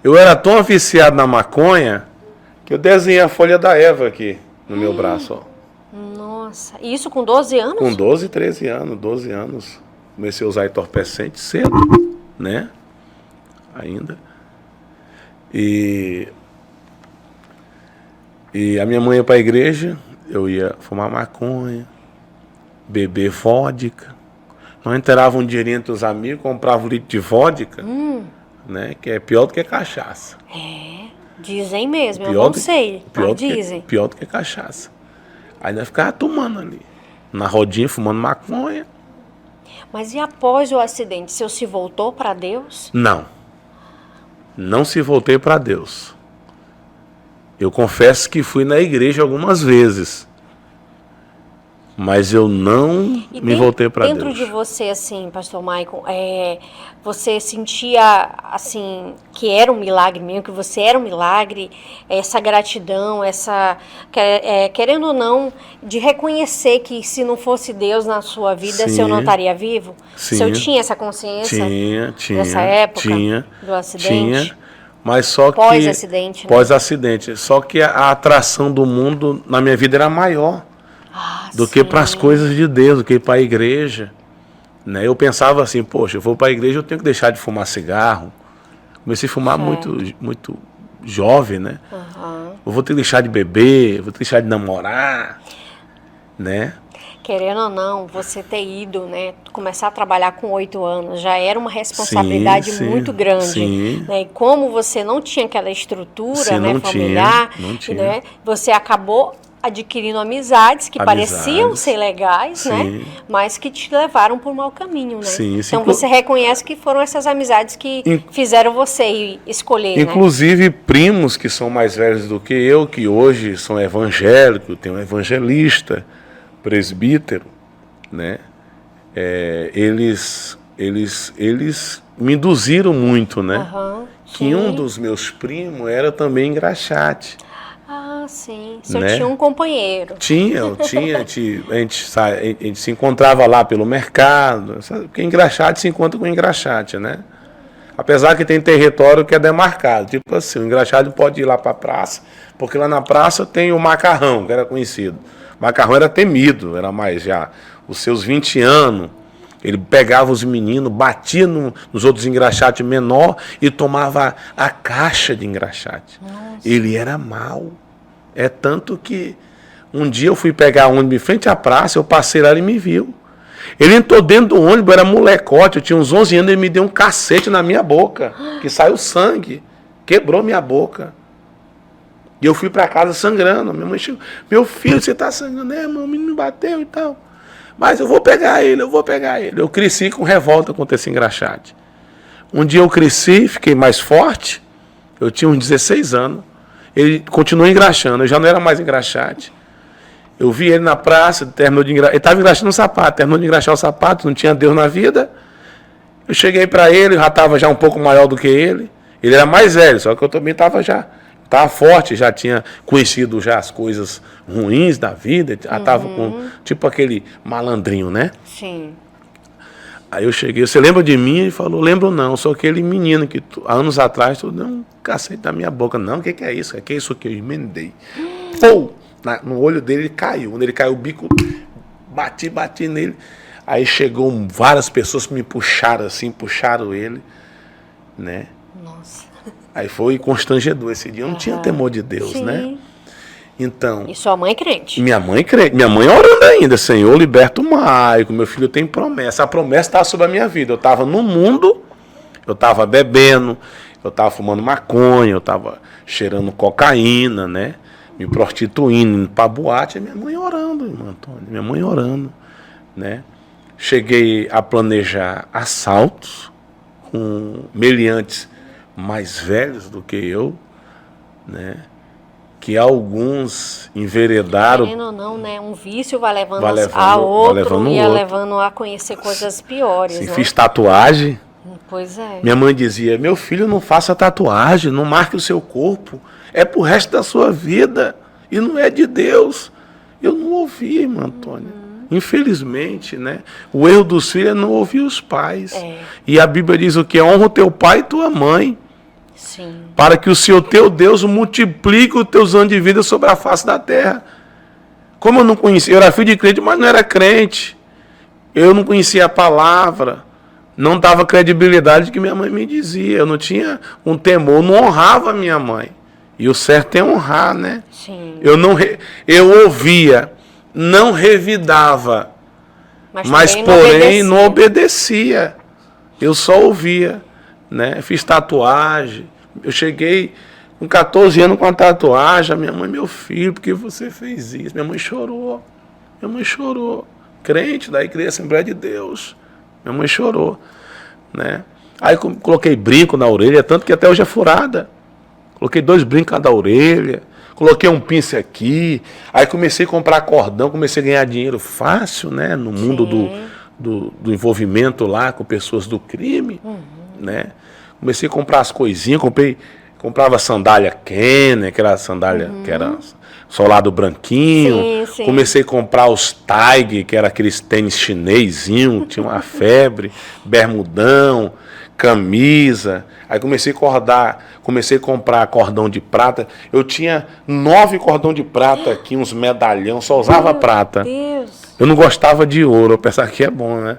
Eu era tão viciado na maconha que eu desenhei a folha da Eva aqui no meu braço. Ó. Nossa, e isso com 12 anos? Com 12, 13 anos, 12 anos. Comecei a usar entorpecente cedo, né? Ainda. E a minha mãe ia para a igreja, eu ia fumar maconha, beber vodka. Nós enterava um dinheirinho entre os amigos, comprava 1 litro de vodka. Né, que é pior do que cachaça. Dizem mesmo, eu não sei, mas dizem. Pior do que cachaça. Aí nós ficava tomando ali. na rodinha, fumando maconha. Mas e após o acidente, o senhor se voltou para Deus? Não se voltei para Deus. Eu confesso que fui na igreja algumas vezes, mas eu não me voltei para Deus. Dentro de você, assim, pastor Maicon, você sentia, assim, que era um milagre mesmo, que você era um milagre, essa gratidão, querendo ou não, de reconhecer que se não fosse Deus na sua vida, o senhor não estaria vivo? Sim. O senhor tinha essa consciência? Tinha. Nessa época? Tinha. Do acidente? Tinha. Mas só que... Pós-acidente, né? Pós-acidente. Só que a atração do mundo na minha vida era maior do que para as coisas de Deus, do que para a igreja. Né? Eu pensava assim, poxa, eu vou para a igreja, eu tenho que deixar de fumar cigarro. Comecei a fumar muito jovem, né? Eu vou ter que deixar de beber, eu vou ter que deixar de namorar, né? Querendo ou não, você ter ido, né, começar a trabalhar com 8 anos, já era uma responsabilidade muito grande. Sim. Né? E como você não tinha aquela estrutura, né, familiar, não tinha. Né, você acabou adquirindo amizades que pareciam ser legais, né, mas que te levaram por um mau caminho. Né? Sim, então você reconhece que foram essas amizades que fizeram você escolher. Inclusive, né? Primos que são mais velhos do que eu, que hoje são evangélicos, tem um evangelista, presbítero, né? Eles me induziram muito, né? Que um dos meus primos era também engraxate. Ah, sim. O senhor né? tinha um companheiro. Tinha. A gente se encontrava lá pelo mercado. Sabe? Porque engraxate se encontra com engraxate, né? Apesar que tem território que é demarcado. Tipo assim, o engraxate pode ir lá para a praça, porque lá na praça tem o macarrão, que era conhecido. O macarrão era temido, era mais já os seus 20 anos. Ele pegava os meninos, batia nos outros engraxates menor e tomava a caixa de engraxate. Nossa. Ele era mau. É tanto que um dia eu fui pegar ônibus em frente à praça, eu passei lá e ele me viu. Ele entrou dentro do ônibus, era molecote, eu tinha uns 11 anos, ele me deu um cacete na minha boca, que saiu sangue, quebrou minha boca. E eu fui para casa sangrando. Minha mãe chegou, meu filho, você está sangrando, né, irmão? O menino me bateu e tal. Mas eu vou pegar ele. Eu cresci com revolta contra esse engraxate. Um dia eu cresci, fiquei mais forte, eu tinha uns 16 anos, ele continuou engraxando, eu já não era mais engraxate. Eu vi ele na praça, terminou de engraxar, ele estava engraxando um sapato, terminou de engraxar o sapato, não tinha Deus na vida. Eu cheguei para ele, já estava já um pouco maior do que ele era mais velho, só que eu também estava forte, já tinha conhecido já as coisas ruins da vida, já estava com, tipo aquele malandrinho, né? Sim. Aí eu cheguei, você lembra de mim? Ele falou, lembro não, sou aquele menino que anos atrás tu deu um cacete na minha boca. Não, o que é isso? O que é isso que eu emendei? Pô! No olho dele ele caiu, quando ele caiu o bico, bati nele. Aí chegou várias pessoas que me puxaram assim, puxaram ele, né? Nossa. Aí foi constrangedor esse dia. Eu não tinha temor de Deus, né? Então. E sua mãe crente? Minha mãe crente. Minha mãe orando ainda. Senhor, liberta o Maicon. Meu filho tem promessa. A promessa estava sobre a minha vida. Eu estava no mundo, eu estava bebendo, eu estava fumando maconha, eu estava cheirando cocaína, né? Me prostituindo, indo para boate. E minha mãe orando, irmão Antônio. Minha mãe orando, né? Cheguei a planejar assaltos com meliantes mais velhos do que eu, né? Que alguns enveredaram. Querendo ou não, né? Um vício vai levando a outro e levando a conhecer coisas piores. Sim, né? Fiz tatuagem. Pois é. Minha mãe dizia, meu filho, não faça tatuagem, não marque o seu corpo, é pro resto da sua vida e não é de Deus. Eu não ouvi, irmão Antônio. Infelizmente, né? O erro dos filhos é não ouvir os pais. E a Bíblia diz o que? Honra o teu pai e tua mãe. Sim. Para que o Senhor teu Deus multiplique os teus anos de vida sobre a face da terra. Como eu não conhecia, eu era filho de crente, mas não era crente. Eu não conhecia a palavra. Não dava credibilidade que minha mãe me dizia. Eu não tinha um temor, não honrava a minha mãe. E o certo é honrar, né? Sim. Eu ouvia, não revidava, mas porém não obedecia. Eu só ouvia, né? Fiz tatuagem. Eu cheguei com 14 anos com a tatuagem. Minha mãe, meu filho, por que você fez isso? Minha mãe chorou. crente da Igreja Assembleia de Deus. Minha mãe chorou, né? Aí coloquei brinco na orelha, tanto que até hoje é furada. Coloquei 2 brincos na orelha, coloquei um pince aqui, aí comecei a comprar cordão, comecei a ganhar dinheiro fácil, né? No mundo do envolvimento lá com pessoas do crime, né? Comecei a comprar as coisinhas, comprava sandália Kenner, que era sandália que era solado branquinho. Sim. Comecei a comprar os Tiger, que era aqueles tênis chinesinho, tinha uma febre, bermudão, camisa. Aí comecei a comprar cordão de prata. Eu tinha 9 cordão de prata aqui, uns medalhão, só usava prata. Deus. Eu não gostava de ouro, eu pensava que é bom, né?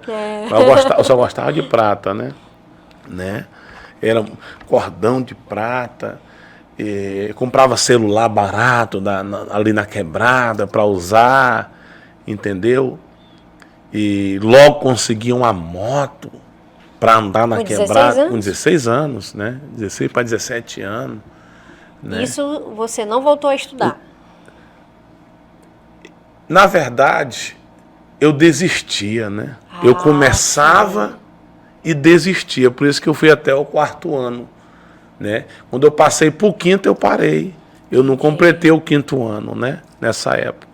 Mas eu só gostava de prata, né? Era cordão de prata. Comprava celular barato ali na quebrada para usar, entendeu? E logo consegui uma moto para andar na quebrada com 16 anos, né? 16 para 17 anos. Né? Isso você não voltou a estudar? Na verdade, eu desistia, né? Eu começava e desistia, por isso que eu fui até o 4º ano. Né? Quando eu passei para o 5º, eu parei. Eu não completei o 5º ano, né? Nessa época.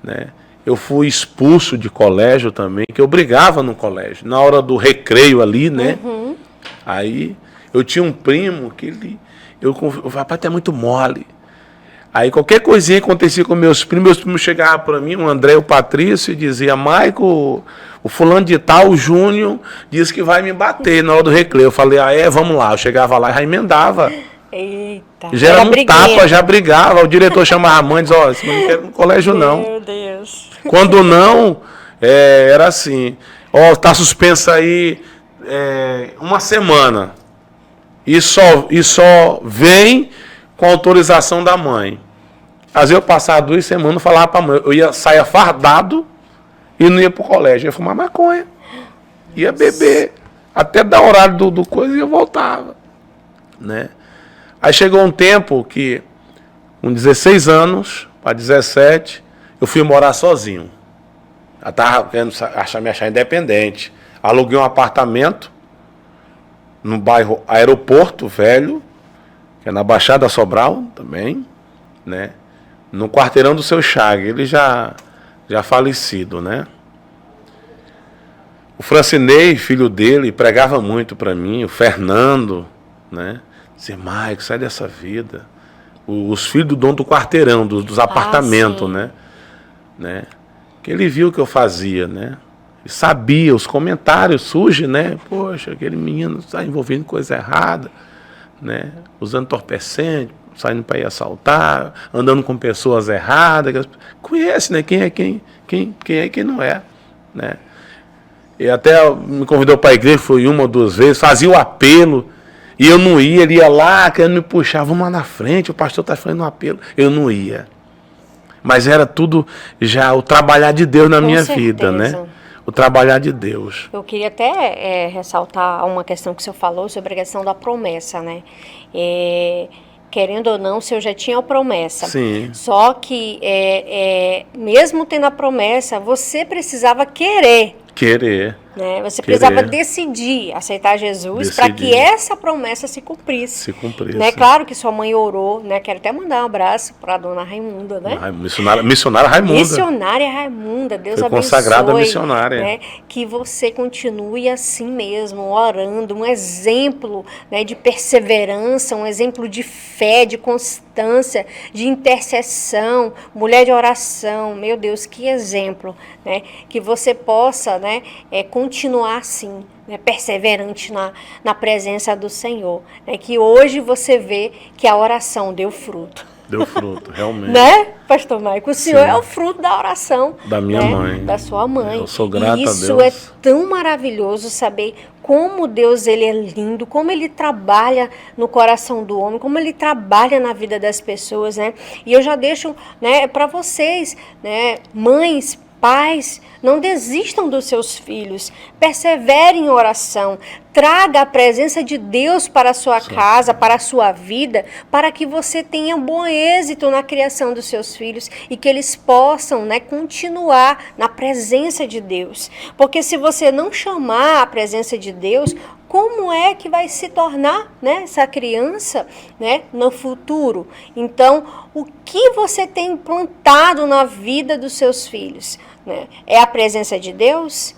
Né? Eu fui expulso de colégio também, que eu brigava no colégio. Na hora do recreio ali, né? Aí eu tinha um primo que o papai tá muito mole. Aí qualquer coisinha que acontecia com meus primos chegavam para mim, o André e o Patrício, e dizia: Maico, o fulano de tal, o Júnior, disse que vai me bater na hora do recreio. Eu falei: vamos lá. Eu chegava lá e já emendava. Eita. Já era um tapa, já brigava. O diretor chamava a mãe e dizia: isso não quero no colégio não. Meu Deus. Quando não, era assim: tá suspensa aí 1 semana. E só vem com autorização da mãe. Às vezes eu passava 2 semanas e falava pra mãe, eu saia fardado e não ia pro colégio. Eu ia fumar maconha, ia beber, até dar horário do coisa e eu voltava. Né? Aí chegou um tempo que, com 16 anos, para 17, eu fui morar sozinho. Eu estava querendo me achar independente. Aluguei um apartamento no bairro Aeroporto Velho, que é na Baixada Sobral também, né? No quarteirão do seu Chagas, ele já falecido, né? O Francinei, filho dele, pregava muito para mim, o Fernando, né? Dizia: Maico, sai dessa vida. Os filhos do dono do quarteirão, dos apartamentos, né? Que ele viu o que eu fazia, né? Ele sabia, os comentários surgem, né? Poxa, aquele menino está envolvendo coisa errada, né? Usando entorpecente, saindo para ir assaltar, andando com pessoas erradas. Conhece, né? Quem é quem é e quem não é, né? E até me convidou para a igreja, foi 1 ou 2 vezes, fazia o apelo, e eu não ia, ele ia lá querendo me puxar: vamos lá na frente, o pastor está fazendo um apelo. Eu não ia. Mas era tudo já o trabalhar de Deus na minha vida, né? O trabalhar de Deus. Eu queria até ressaltar uma questão que o senhor falou sobre a questão da promessa, né? Querendo ou não, o senhor já tinha a promessa. Sim. Só que, mesmo tendo a promessa, você precisava querer. Né? Você precisava decidir aceitar Jesus para que essa promessa se cumprisse. Né? Claro que sua mãe orou, né? Quero até mandar um abraço para a dona Raimunda, né? Missionária Raimunda. Missionária Raimunda, Deus foi abençoe. Consagrada missionária. Né? Que você continue assim mesmo, orando, um exemplo, né, de perseverança, um exemplo de fé, de constância, de intercessão, mulher de oração. Meu Deus, que exemplo, né? Que você possa, né, continuar assim, né, perseverante na presença do Senhor. Né, que hoje você vê que a oração deu fruto. Deu fruto, realmente. Né, pastor Maico? O senhor é o fruto da oração. Da minha mãe. Da sua mãe. Eu sou grato a Deus. Isso é tão maravilhoso saber como Deus ele é lindo, como ele trabalha no coração do homem, como ele trabalha na vida das pessoas, né? E eu já deixo, né, para vocês, né, mães, Pais, não desistam dos seus filhos, perseverem em oração, traga a presença de Deus para a sua casa, para a sua vida, para que você tenha bom êxito na criação dos seus filhos e que eles possam, né, continuar na presença de Deus. Porque se você não chamar a presença de Deus, como é que vai se tornar, né, essa criança, né, no futuro? Então, o que você tem implantado na vida dos seus filhos? Né? É a presença de Deus?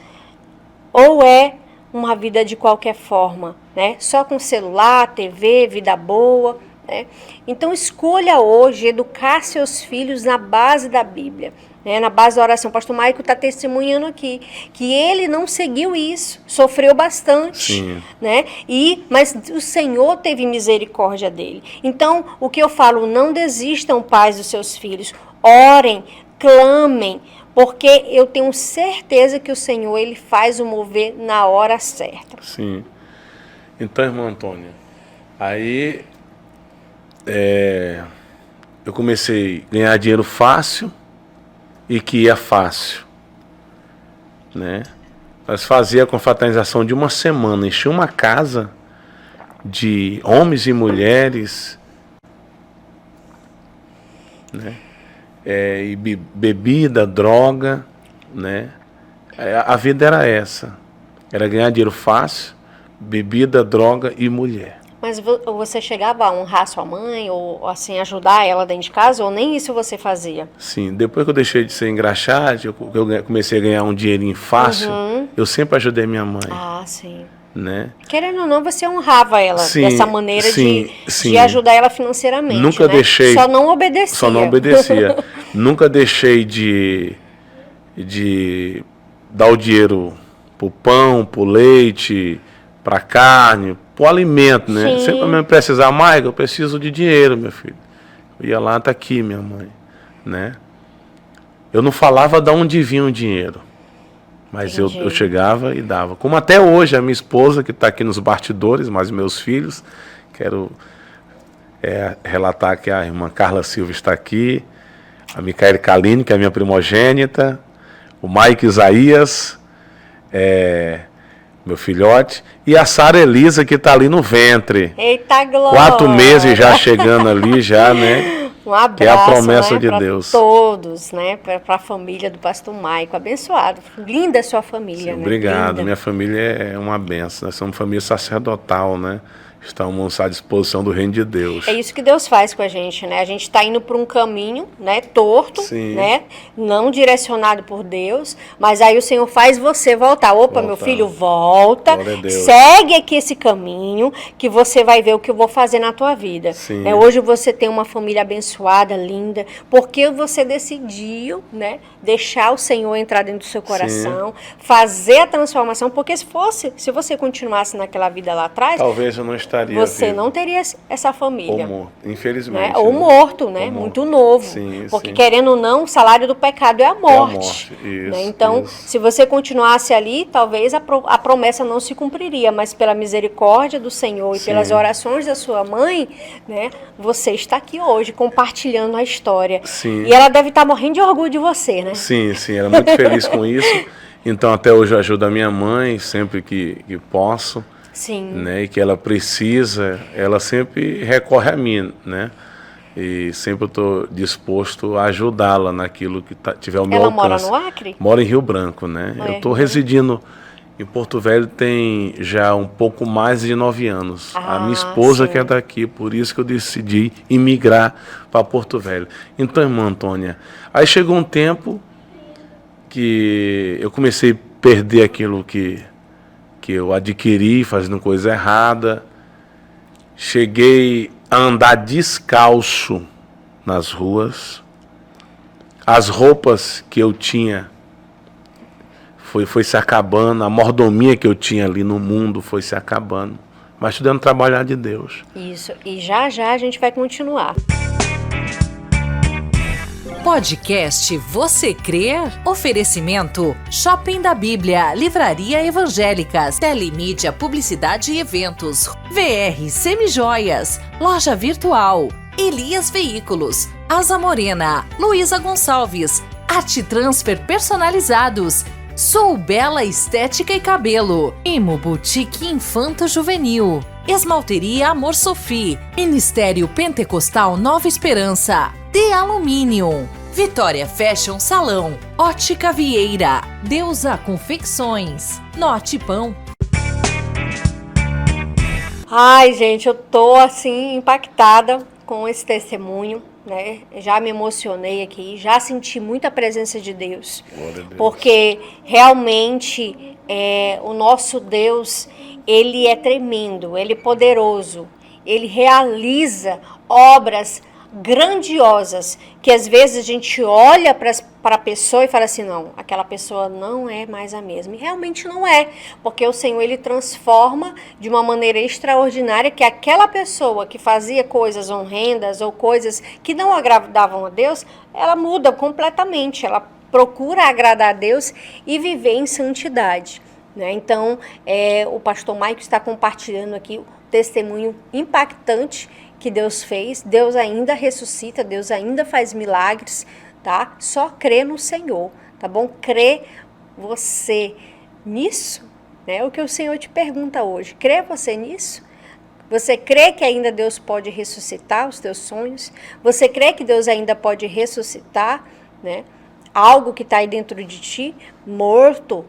Ou é uma vida de qualquer forma? Né? Só com celular, TV, vida boa? Né? Então, escolha hoje educar seus filhos na base da Bíblia. Né, na base da oração. O pastor Maico está testemunhando aqui que ele não seguiu isso, sofreu bastante, né? Mas o Senhor teve misericórdia dele. Então, o que eu falo, não desistam, pais, dos seus filhos, orem, clamem, porque eu tenho certeza que o Senhor, ele faz o mover na hora certa. Sim. Então, irmã Antônia, aí eu comecei a ganhar dinheiro fácil, e que ia fácil, né? Nós fazia a confraternização de uma semana, enchia uma casa de homens e mulheres, né? E bebida, droga, né? A vida era essa, era ganhar dinheiro fácil, bebida, droga e mulher. Mas você chegava a honrar sua mãe, ou assim, ajudar ela dentro de casa, ou nem isso você fazia? Sim, depois que eu deixei de ser engraxate, eu comecei a ganhar um dinheirinho fácil, eu sempre ajudei minha mãe. Ah, sim. Né? Querendo ou não, você honrava ela dessa maneira de ajudar ela financeiramente. Nunca deixei. Só não obedecia. Só não obedecia. Nunca deixei de dar o dinheiro pro pão, pro leite, pra carne, pro alimento, né? Sim. Sempre que eu precisar, Maico, eu preciso de dinheiro, meu filho. Eu ia lá, tá aqui, minha mãe, né? Eu não falava de onde vinha o dinheiro, mas eu chegava e dava. Como até hoje, a minha esposa, que está aqui nos bastidores, mas meus filhos, quero relatar que a irmã Carla Silva está aqui, a Micaele Kaline, que é a minha primogênita, o Mike Isaías, meu filhote, e a Sara Elisa, que está ali no ventre. Eita glória! 4 meses já chegando ali, já, né? Um abraço, que é a promessa, né, de pra Deus. Todos, né? Para a família do pastor Maico, abençoado. Linda a sua família, Sim, né? Obrigado, Linda. Minha família é uma benção, nós somos família sacerdotal, né? Estamos à disposição do reino de Deus. É isso que Deus faz com a gente, né? A gente está indo por um caminho, né, torto, Sim. né, não direcionado por Deus, mas aí o Senhor faz você voltar. Opa, meu filho, volta, segue aqui esse caminho, que você vai ver o que eu vou fazer na tua vida. Sim. Hoje você tem uma família abençoada, linda, porque você decidiu, né, deixar o Senhor entrar dentro do seu coração, sim, fazer a transformação, porque se você continuasse naquela vida lá atrás, talvez eu não estaria você vivo. Não teria essa família. Ou morto, infelizmente. Né? Ou morto, né? Muito novo. Sim, porque, sim, querendo ou não, o salário do pecado é a morte. Isso, né? Então, se você continuasse ali, talvez a promessa não se cumpriria, mas pela misericórdia do Senhor, sim, e pelas orações da sua mãe, né, você está aqui hoje compartilhando a história. Sim. E ela deve estar morrendo de orgulho de você, né? Sim, sim, ela é muito feliz com isso. Então, até hoje eu ajudo a minha mãe, sempre que posso. Sim. Né, e que ela precisa, ela sempre recorre a mim, né? E sempre eu estou disposto a ajudá-la naquilo que tiver ao meu alcance. Ela mora no Acre? Mora em Rio Branco, né? Eu estou residindo em Porto Velho tem já um pouco mais de 9 anos. A minha esposa, sim, que é daqui, por isso que eu decidi imigrar para Porto Velho. Então, irmã Antônia, aí chegou um tempo que eu comecei a perder aquilo que eu adquiri fazendo coisa errada. Cheguei a andar descalço nas ruas. As roupas que eu tinha foi se acabando. A mordomia que eu tinha ali no mundo foi se acabando. Mas estudando trabalhar de Deus. Isso. E já a gente vai continuar. Podcast Você Crer? Oferecimento Shopping da Bíblia, Livraria Evangélicas, Telemídia, Publicidade e Eventos, VR Semijoias, Loja Virtual, Elias Veículos, Asa Morena, Luísa Gonçalves, Arte Transfer personalizados. Sou Bela Estética e Cabelo. Imo Boutique Infanto Juvenil. Esmalteria Amor Sophie. Ministério Pentecostal Nova Esperança. De Alumínio. Vitória Fashion Salão. Ótica Vieira. Deusa Confecções. Norte Pão. Ai, gente, eu tô assim impactada com esse testemunho, né? Já me emocionei aqui, já senti muita presença de Deus. Glória a Deus. Porque realmente o nosso Deus, ele é tremendo, ele é poderoso, ele realiza obras grandiosas, que às vezes a gente olha para a pessoa e fala assim, não, aquela pessoa não é mais a mesma. E realmente não é, porque o Senhor, ele transforma de uma maneira extraordinária, que aquela pessoa que fazia coisas horrendas ou coisas que não agradavam a Deus, ela muda completamente, ela procura agradar a Deus e viver em santidade, né? Então, o pastor Maico está compartilhando aqui o testemunho impactante que Deus fez. Deus ainda ressuscita, Deus ainda faz milagres, tá? Só crê no Senhor, tá bom? Crê você nisso, né? O que o Senhor te pergunta hoje, crê você nisso? Você crê que ainda Deus pode ressuscitar os teus sonhos? Você crê que Deus ainda pode ressuscitar, né? Algo que está aí dentro de ti, morto?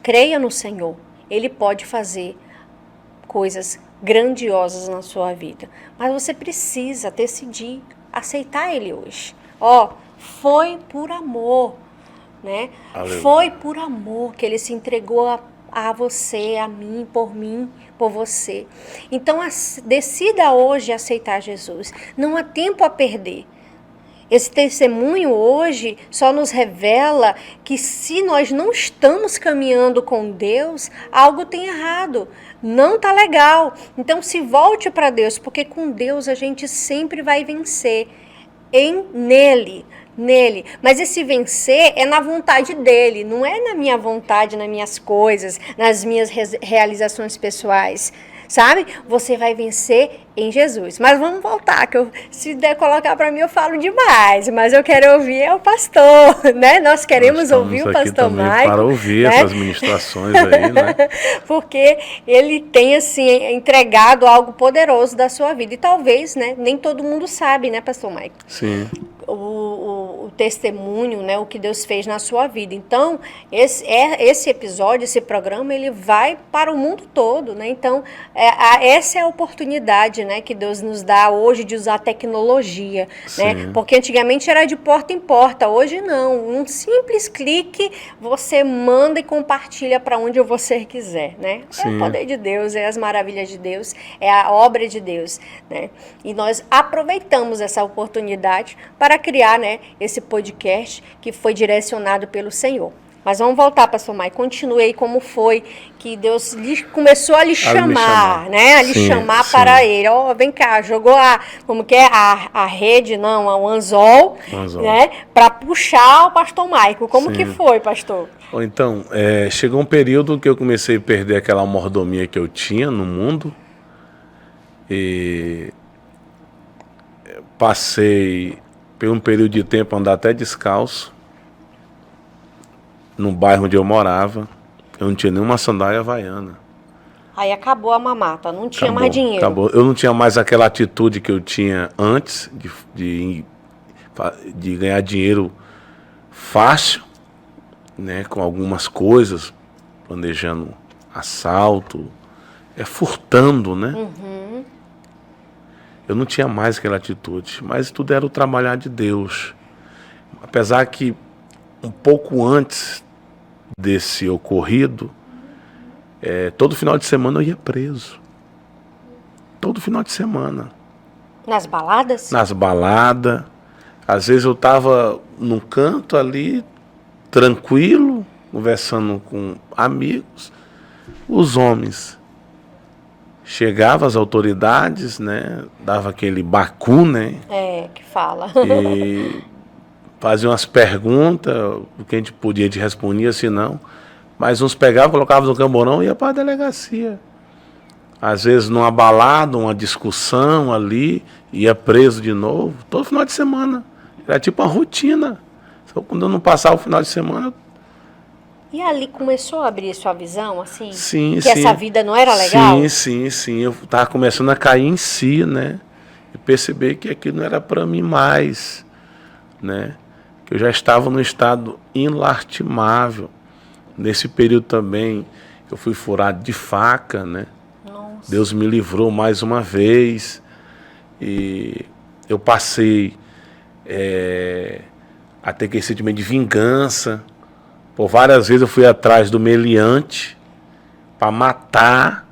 Creia no Senhor, Ele pode fazer coisas grandiosas na sua vida, mas você precisa decidir aceitar Ele hoje. Foi por amor, né? Aleluia. Foi por amor que Ele se entregou a você, a mim, por você. Então decida hoje aceitar Jesus. Não há tempo a perder. Esse testemunho hoje só nos revela que se nós não estamos caminhando com Deus, algo tem errado, não tá legal. Então se volte para Deus, porque com Deus a gente sempre vai vencer, nele. Mas esse vencer é na vontade dele, não é na minha vontade, nas minhas coisas, nas minhas realizações pessoais. Sabe? Você vai vencer em Jesus. Mas vamos voltar, que se der colocar para mim, eu falo demais. Mas eu quero ouvir o pastor, né? Nós queremos ouvir o pastor Maico. Para ouvir, né? Essas ministrações aí, né? Porque ele tem, assim, entregado algo poderoso da sua vida. E talvez, né? Nem todo mundo sabe, né, pastor Maico? Sim. O testemunho, né, o que Deus fez na sua vida. Então, esse episódio, esse programa, ele vai para o mundo todo, né? Então, essa é a oportunidade, né, que Deus nos dá hoje de usar a tecnologia, né? Porque antigamente era de porta em porta, hoje não. Um simples clique, você manda e compartilha para onde você quiser, né? Sim. É o poder de Deus, é as maravilhas de Deus, é a obra de Deus, né? E nós aproveitamos essa oportunidade para criar, né, esse podcast que foi direcionado pelo Senhor. Mas vamos voltar, pastor Maico, continue aí como foi que Deus começou a lhe chamar, né? A lhe chamar para ele. Vem cá, jogou a rede, não, o anzol, né? Para puxar o pastor Maico. Como que foi, pastor? Então, chegou um período que eu comecei a perder aquela mordomia que eu tinha no mundo. E passei por um período de tempo andar até descalço. No bairro onde eu morava, eu não tinha nenhuma sandália havaiana. Aí acabou a mamata, não tinha mais dinheiro. Acabou. Eu não tinha mais aquela atitude que eu tinha antes de ganhar dinheiro fácil, né, com algumas coisas, planejando assalto, furtando, né? Uhum. Eu não tinha mais aquela atitude, mas tudo era o trabalhar de Deus. Apesar que um pouco antes desse ocorrido, todo final de semana eu ia preso. Todo final de semana. Nas baladas? Nas baladas. Às vezes eu estava num canto ali, tranquilo, conversando com amigos. Os homens chegavam, as autoridades, né? Dava aquele bacu, né? Que fala. E faziam umas perguntas, o que a gente podia, a gente respondia, se não. Mas uns pegavam, colocavam no camburão e ia para a delegacia. Às vezes numa balada, uma discussão ali, ia preso de novo. Todo final de semana Era tipo uma rotina. Só quando eu não passava o final de semana... E ali começou a abrir sua visão, assim? Sim, que sim. Essa vida não era legal? Sim. Eu estava começando a cair em si, né? E perceber que aquilo não era para mim mais, né? Que eu já estava num estado inlastimável. Nesse período também, eu fui furado de faca, né? Nossa. Deus me livrou mais uma vez. E eu passei a ter aquele sentimento de vingança. Por várias vezes eu fui atrás do meliante para matar.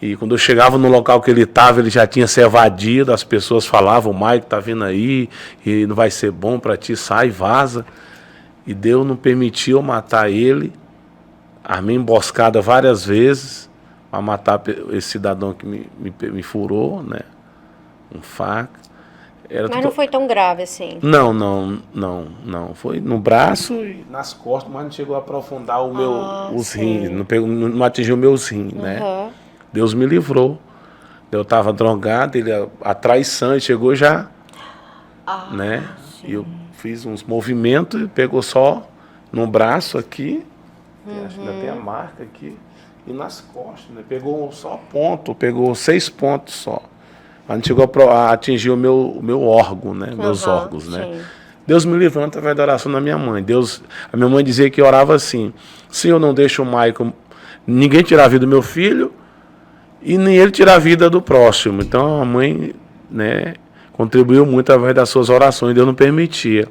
E quando eu chegava no local que ele estava, ele já tinha se evadido. As pessoas falavam: o Maico tá vindo aí e não vai ser bom para ti, sai, vaza. E Deus não permitiu eu matar ele. Armei emboscada várias vezes para matar esse cidadão que me furou, né? Com faca. Mas não foi tão grave assim? Não. Foi no braço e nas costas, mas não chegou a aprofundar os rins. Não atingiu meus rins, né? Deus me livrou. Eu estava drogado, a traição chegou já, né? Sim. E eu fiz uns movimentos e pegou só no braço aqui, acho que ainda tem a marca aqui, e nas costas, né? Pegou só ponto, pegou 6 pontos só. Mas não chegou a atingir o meu órgão, né? Meus órgãos, né? Sim. Deus me livrou através da oração da minha mãe. A minha mãe dizia que orava assim: se eu não deixo o Maicon, ninguém tirar a vida do meu filho e nem ele tirar a vida do próximo. Então a mãe, né, contribuiu muito através das suas orações. Deus não permitia,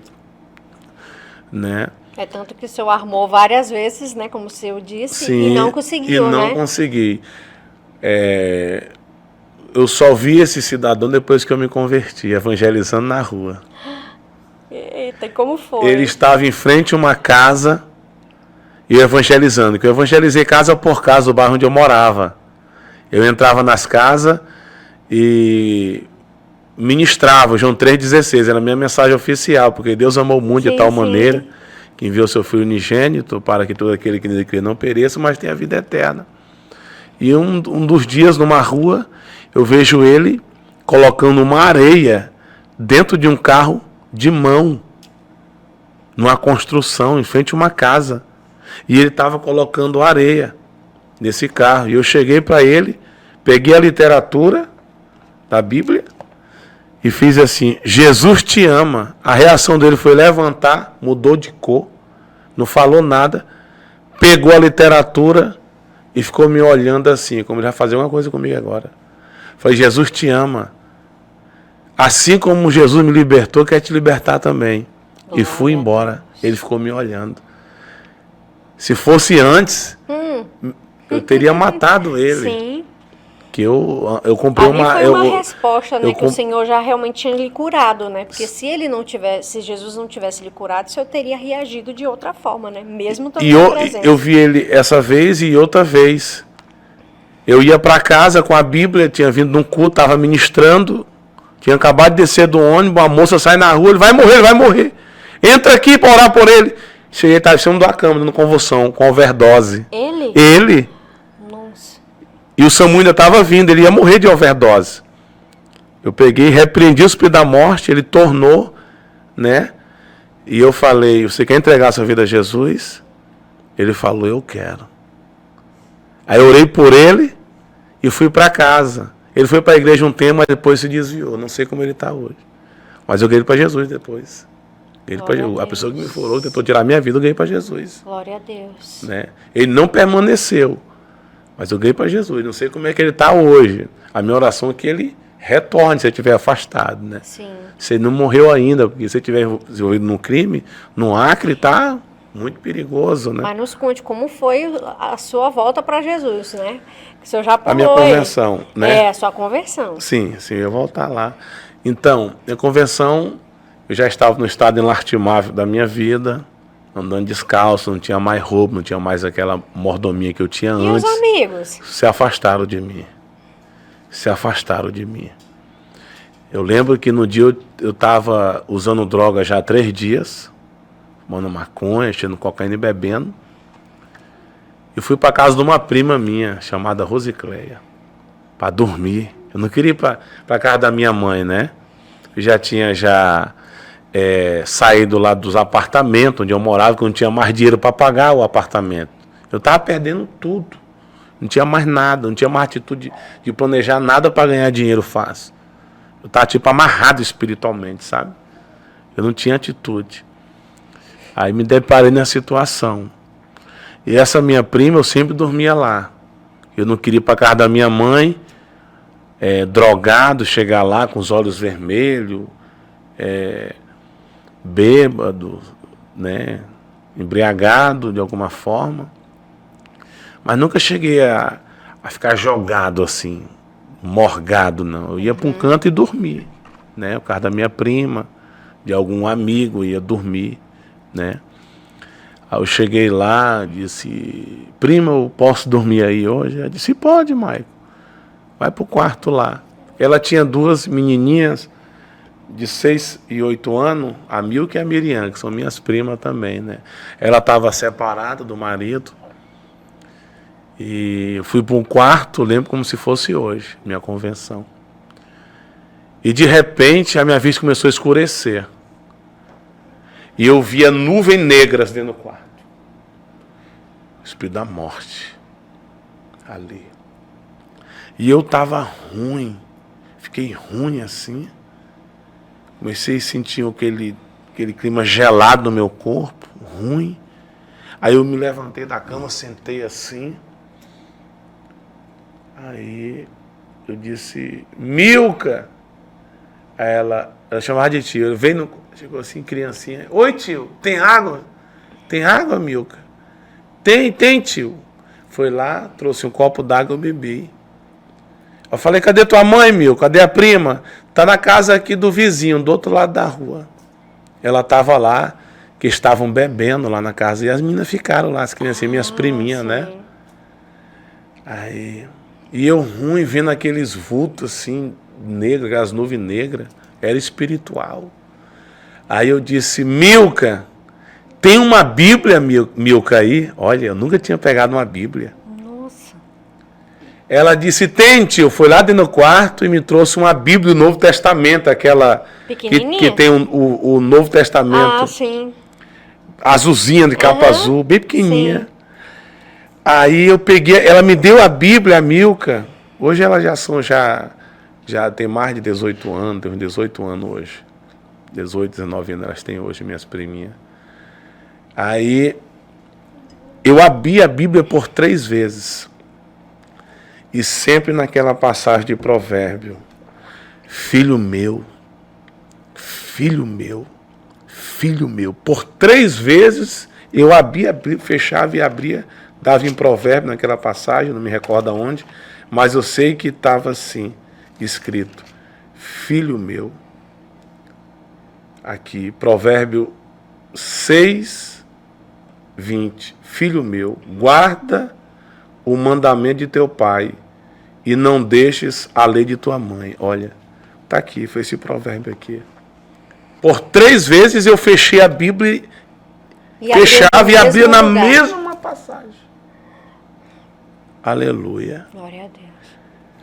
né? É tanto que o senhor armou várias vezes, né? Como o senhor disse, sim, e não conseguiu, né? E não consegui. Eu só vi esse cidadão depois que eu me converti, evangelizando na rua. Eita, como foi? Ele estava em frente a uma casa e eu evangelizando. Que eu evangelizei casa por casa do bairro onde eu morava. Eu entrava nas casas e ministrava, João 3,16. Era a minha mensagem oficial, porque Deus amou o mundo de tal maneira que enviou seu Filho unigênito para que todo aquele que nele crê não pereça, mas tenha vida eterna. E um dos dias, numa rua, eu vejo ele colocando uma areia dentro de um carro de mão, numa construção, em frente a uma casa. E ele estava colocando areia nesse carro. E eu cheguei para ele, peguei a literatura da Bíblia e fiz assim: Jesus te ama. A reação dele foi levantar, mudou de cor, não falou nada, pegou a literatura e ficou me olhando assim, como ele vai fazer uma coisa comigo agora. Falei: Jesus te ama. Assim como Jesus me libertou, quer te libertar também. E fui embora. Ele ficou me olhando. Se fosse antes, eu teria matado ele. Sim. Que eu comprei uma... foi uma resposta, né? Que o Senhor já realmente tinha lhe curado, né? Porque se Jesus não tivesse lhe curado, o Senhor teria reagido de outra forma, né? Mesmo também presente. Eu vi ele essa vez e outra vez. Eu ia para casa com a Bíblia, tinha vindo num culto, estava ministrando, tinha acabado de descer do ônibus, a moça sai na rua, ele vai morrer. Entra aqui para orar por ele. Cheguei, estava em cima da cama, dando convulsão, com overdose. Ele? Nossa. E o SAMU ainda estava vindo, ele ia morrer de overdose. Eu peguei, repreendi o espírito da morte, ele tornou, né? E eu falei: você quer entregar sua vida a Jesus? Ele falou: eu quero. Aí eu orei por ele e fui para casa. Ele foi para a igreja um tempo, mas depois se desviou. Não sei como ele está hoje. Mas eu ganhei para Jesus depois. A pessoa que me furou, tentou tirar minha vida, eu ganhei para Jesus. Glória a Deus. Né? Ele não permaneceu, mas eu ganhei para Jesus. Não sei como é que ele está hoje. A minha oração é que ele retorne se ele estiver afastado. Né? Sim. Se ele não morreu ainda, porque se ele estiver envolvido num crime, no Acre, está muito perigoso, né? Mas nos conte como foi a sua volta para Jesus, né? Que o senhor já pulou. A minha conversão, né? A sua conversão. Sim, eu ia voltar lá. Então, minha conversão, eu já estava no estado inlastimável da minha vida, andando descalço, não tinha mais roupa, não tinha mais aquela mordomia que eu tinha antes. E os amigos? Se afastaram de mim. Eu lembro que no dia eu estava usando droga já há 3 dias, fumando maconha, cheirando cocaína e bebendo. Eu fui para casa de uma prima minha, chamada Rosicléia, para dormir. Eu não queria ir para casa da minha mãe, né? Eu já tinha saído lá dos apartamentos onde eu morava, que eu não tinha mais dinheiro para pagar o apartamento. Eu estava perdendo tudo. Não tinha mais nada, não tinha mais atitude de planejar nada para ganhar dinheiro fácil. Eu estava tipo amarrado espiritualmente, sabe? Eu não tinha atitude. Aí me deparei nessa situação. E essa minha prima, eu sempre dormia lá. Eu não queria ir para casa da minha mãe, drogado, chegar lá com os olhos vermelhos, bêbado, né? Embriagado de alguma forma. Mas nunca cheguei a ficar jogado assim, morgado, não. Eu ia para um canto e dormia, né? O caso da minha prima, de algum amigo, ia dormir, né? Aí eu cheguei lá, disse, prima, eu posso dormir aí hoje? Ela disse, pode, Maico. Vai pro quarto lá. Ela tinha 2 menininhas de 6 e 8 anos, a Milka e a Miriam, que são minhas primas também, né? Ela estava separada do marido. E eu fui para um quarto, lembro como se fosse hoje, minha convenção. E de repente a minha vista começou a escurecer. E eu via nuvens negras dentro do quarto. O espírito da morte. Ali. E eu estava ruim. Fiquei ruim assim. Comecei a sentir aquele clima gelado no meu corpo. Ruim. Aí eu me levantei da cama, sentei assim. Aí eu disse, Milka. Aí ela chamava de tio. Chegou assim, criancinha. Oi, tio, tem água? Tem água, Milka? Tem, tio. Foi lá, trouxe um copo d'água, eu bebi. Eu falei, cadê tua mãe, Milka? Cadê a prima? Tá na casa aqui do vizinho, do outro lado da rua. Ela estava lá, que estavam bebendo lá na casa. E as meninas ficaram lá, as crianças, minhas priminhas, sim, né? Aí... E eu ruim, vendo aqueles vultos assim, negros, aquelas nuvens negras, era espiritual. Aí eu disse, Milka, tem uma Bíblia, Milka, aí? Olha, eu nunca tinha pegado uma Bíblia. Nossa. Ela disse, tem, tio. Foi lá dentro do quarto e me trouxe uma Bíblia do Novo Testamento, aquela que tem o Novo Testamento. Ah, sim. Azulzinha, de capa azul, bem pequenininha. Sim. Aí eu peguei, ela me deu a Bíblia, a Milka. Hoje elas já tem mais de 18 anos, tem uns 18 anos hoje. 18, 19 anos elas têm hoje, minhas priminhas. Aí eu abri a Bíblia por 3 vezes. E sempre naquela passagem de provérbio. Filho meu, filho meu, filho meu. Por 3 vezes eu abria a Bíblia, fechava e abria. Estava em provérbio naquela passagem, não me recordo aonde, mas eu sei que estava assim, escrito, filho meu, aqui, provérbio 6, 20, filho meu, guarda o mandamento de teu pai e não deixes a lei de tua mãe. Olha, está aqui, foi esse provérbio aqui. Por 3 vezes eu fechei a Bíblia, fechava e abria na mesma passagem. Aleluia. Glória a Deus.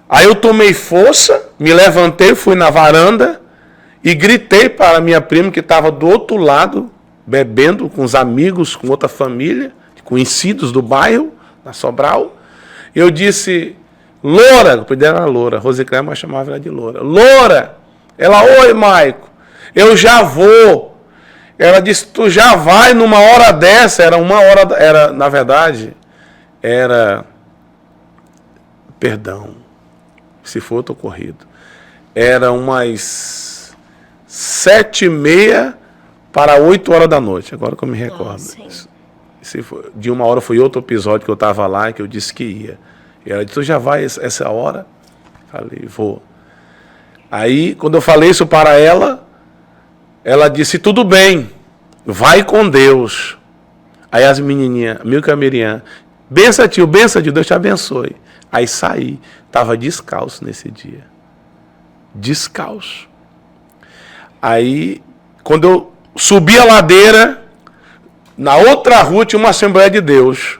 Aí eu tomei força, me levantei, fui na varanda e gritei para a minha prima que estava do outro lado, bebendo com os amigos, com outra família, conhecidos do bairro, na Sobral. Eu disse, Loura, o dela era Loura, Rosicléia, mas chamava ela de Loura. Loura! Ela, oi, Maico, eu já vou. Ela disse, tu já vai numa hora dessa, na verdade, perdão, se for, eu tô corrido. Era umas 7h30 para 8 horas da noite, agora que eu me recordo. De uma hora foi outro episódio que eu estava lá e que eu disse que ia. E ela disse, tu já vai essa hora? Falei, vou. Aí, quando eu falei isso para ela, ela disse, tudo bem, vai com Deus. Aí as menininhas, Milka e Miriam, benção, tio, Deus te abençoe. Aí saí, estava descalço nesse dia. Descalço. Aí, quando eu subi a ladeira, na outra rua tinha uma Assembleia de Deus.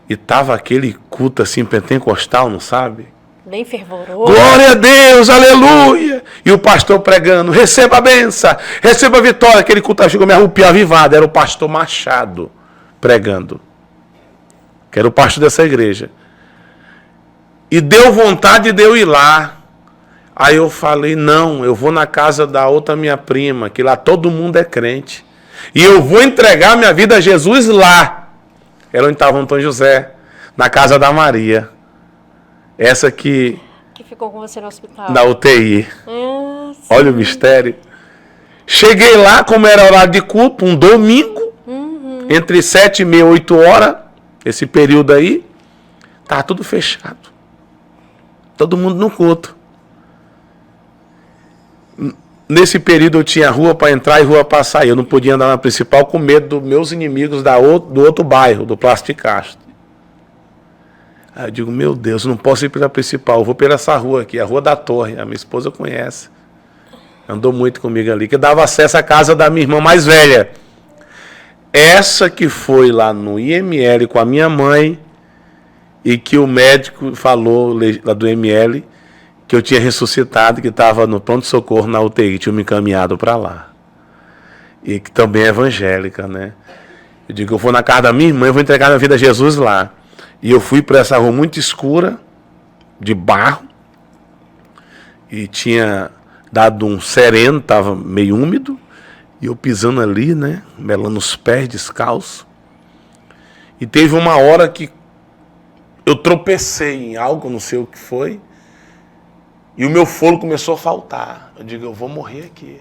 E estava aquele culto assim, pentecostal, não sabe? Bem fervoroso. Glória a Deus, aleluia! E o pastor pregando, receba a benção, receba a vitória. Aquele culto chegou a me arrupiar avivado. Era o pastor Machado pregando. Que era o pastor dessa igreja. E deu vontade de eu ir lá. Aí eu falei, não, eu vou na casa da outra minha prima, que lá todo mundo é crente. E eu vou entregar minha vida a Jesus lá. Era onde estava o Antônio José, na casa da Maria. Essa que ficou com você no hospital. Na UTI. Olha o mistério. Cheguei lá, como era horário de culto, um domingo, entre 7h30 e 8h, esse período aí, estava tudo fechado. Todo mundo no culto. Nesse período eu tinha rua para entrar e rua para sair. Eu não podia andar na principal com medo dos meus inimigos do outro bairro, do Plástico Castro. Aí eu digo, meu Deus, eu não posso ir pela principal, eu vou pela essa rua aqui, a Rua da Torre. A minha esposa conhece. Andou muito comigo ali, que dava acesso à casa da minha irmã mais velha. Essa que foi lá no IML com a minha mãe e que o médico falou lá do IML que eu tinha ressuscitado, que estava no pronto-socorro na UTI, tinha me encaminhado para lá. E que também é evangélica, né? Eu digo, eu vou na casa da minha irmã, eu vou entregar minha vida a Jesus lá. E eu fui para essa rua muito escura, de barro, e tinha dado um sereno, estava meio úmido, e eu pisando ali, né, melando os pés, descalço. E teve uma hora que eu tropecei em algo, não sei o que foi, e o meu fôlego começou a faltar. Eu digo, eu vou morrer aqui.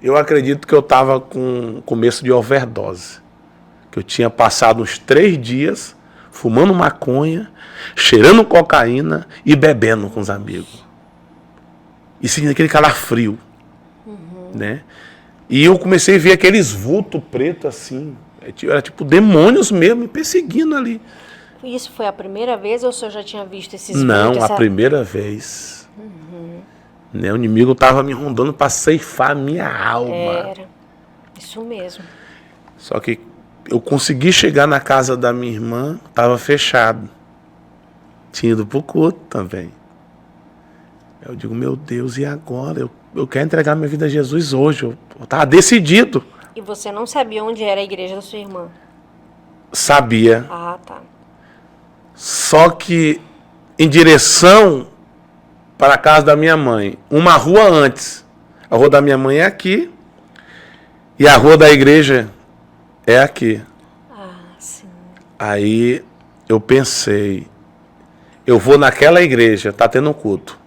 Eu acredito que eu estava com começo de overdose, que eu tinha passado uns 3 dias fumando maconha, cheirando cocaína e bebendo com os amigos. E sentindo aquele calafrio. Né? E eu comecei a ver aqueles vultos pretos assim. Era tipo demônios mesmo me perseguindo ali. Isso foi a primeira vez ou o senhor já tinha visto esses vultos? Não, a primeira vez. Né? O inimigo estava me rondando para ceifar a minha alma. Era. Isso mesmo. Só que eu consegui chegar na casa da minha irmã, estava fechado. Tinha ido para o culto também. Eu digo, meu Deus, e agora? Eu quero entregar minha vida a Jesus hoje. Eu estava decidido. E você não sabia onde era a igreja da sua irmã? Sabia. Ah, tá. Só que em direção para a casa da minha mãe, uma rua antes. A rua da minha mãe é aqui e a rua da igreja é aqui. Ah, sim. Aí eu pensei, eu vou naquela igreja, está tendo um culto.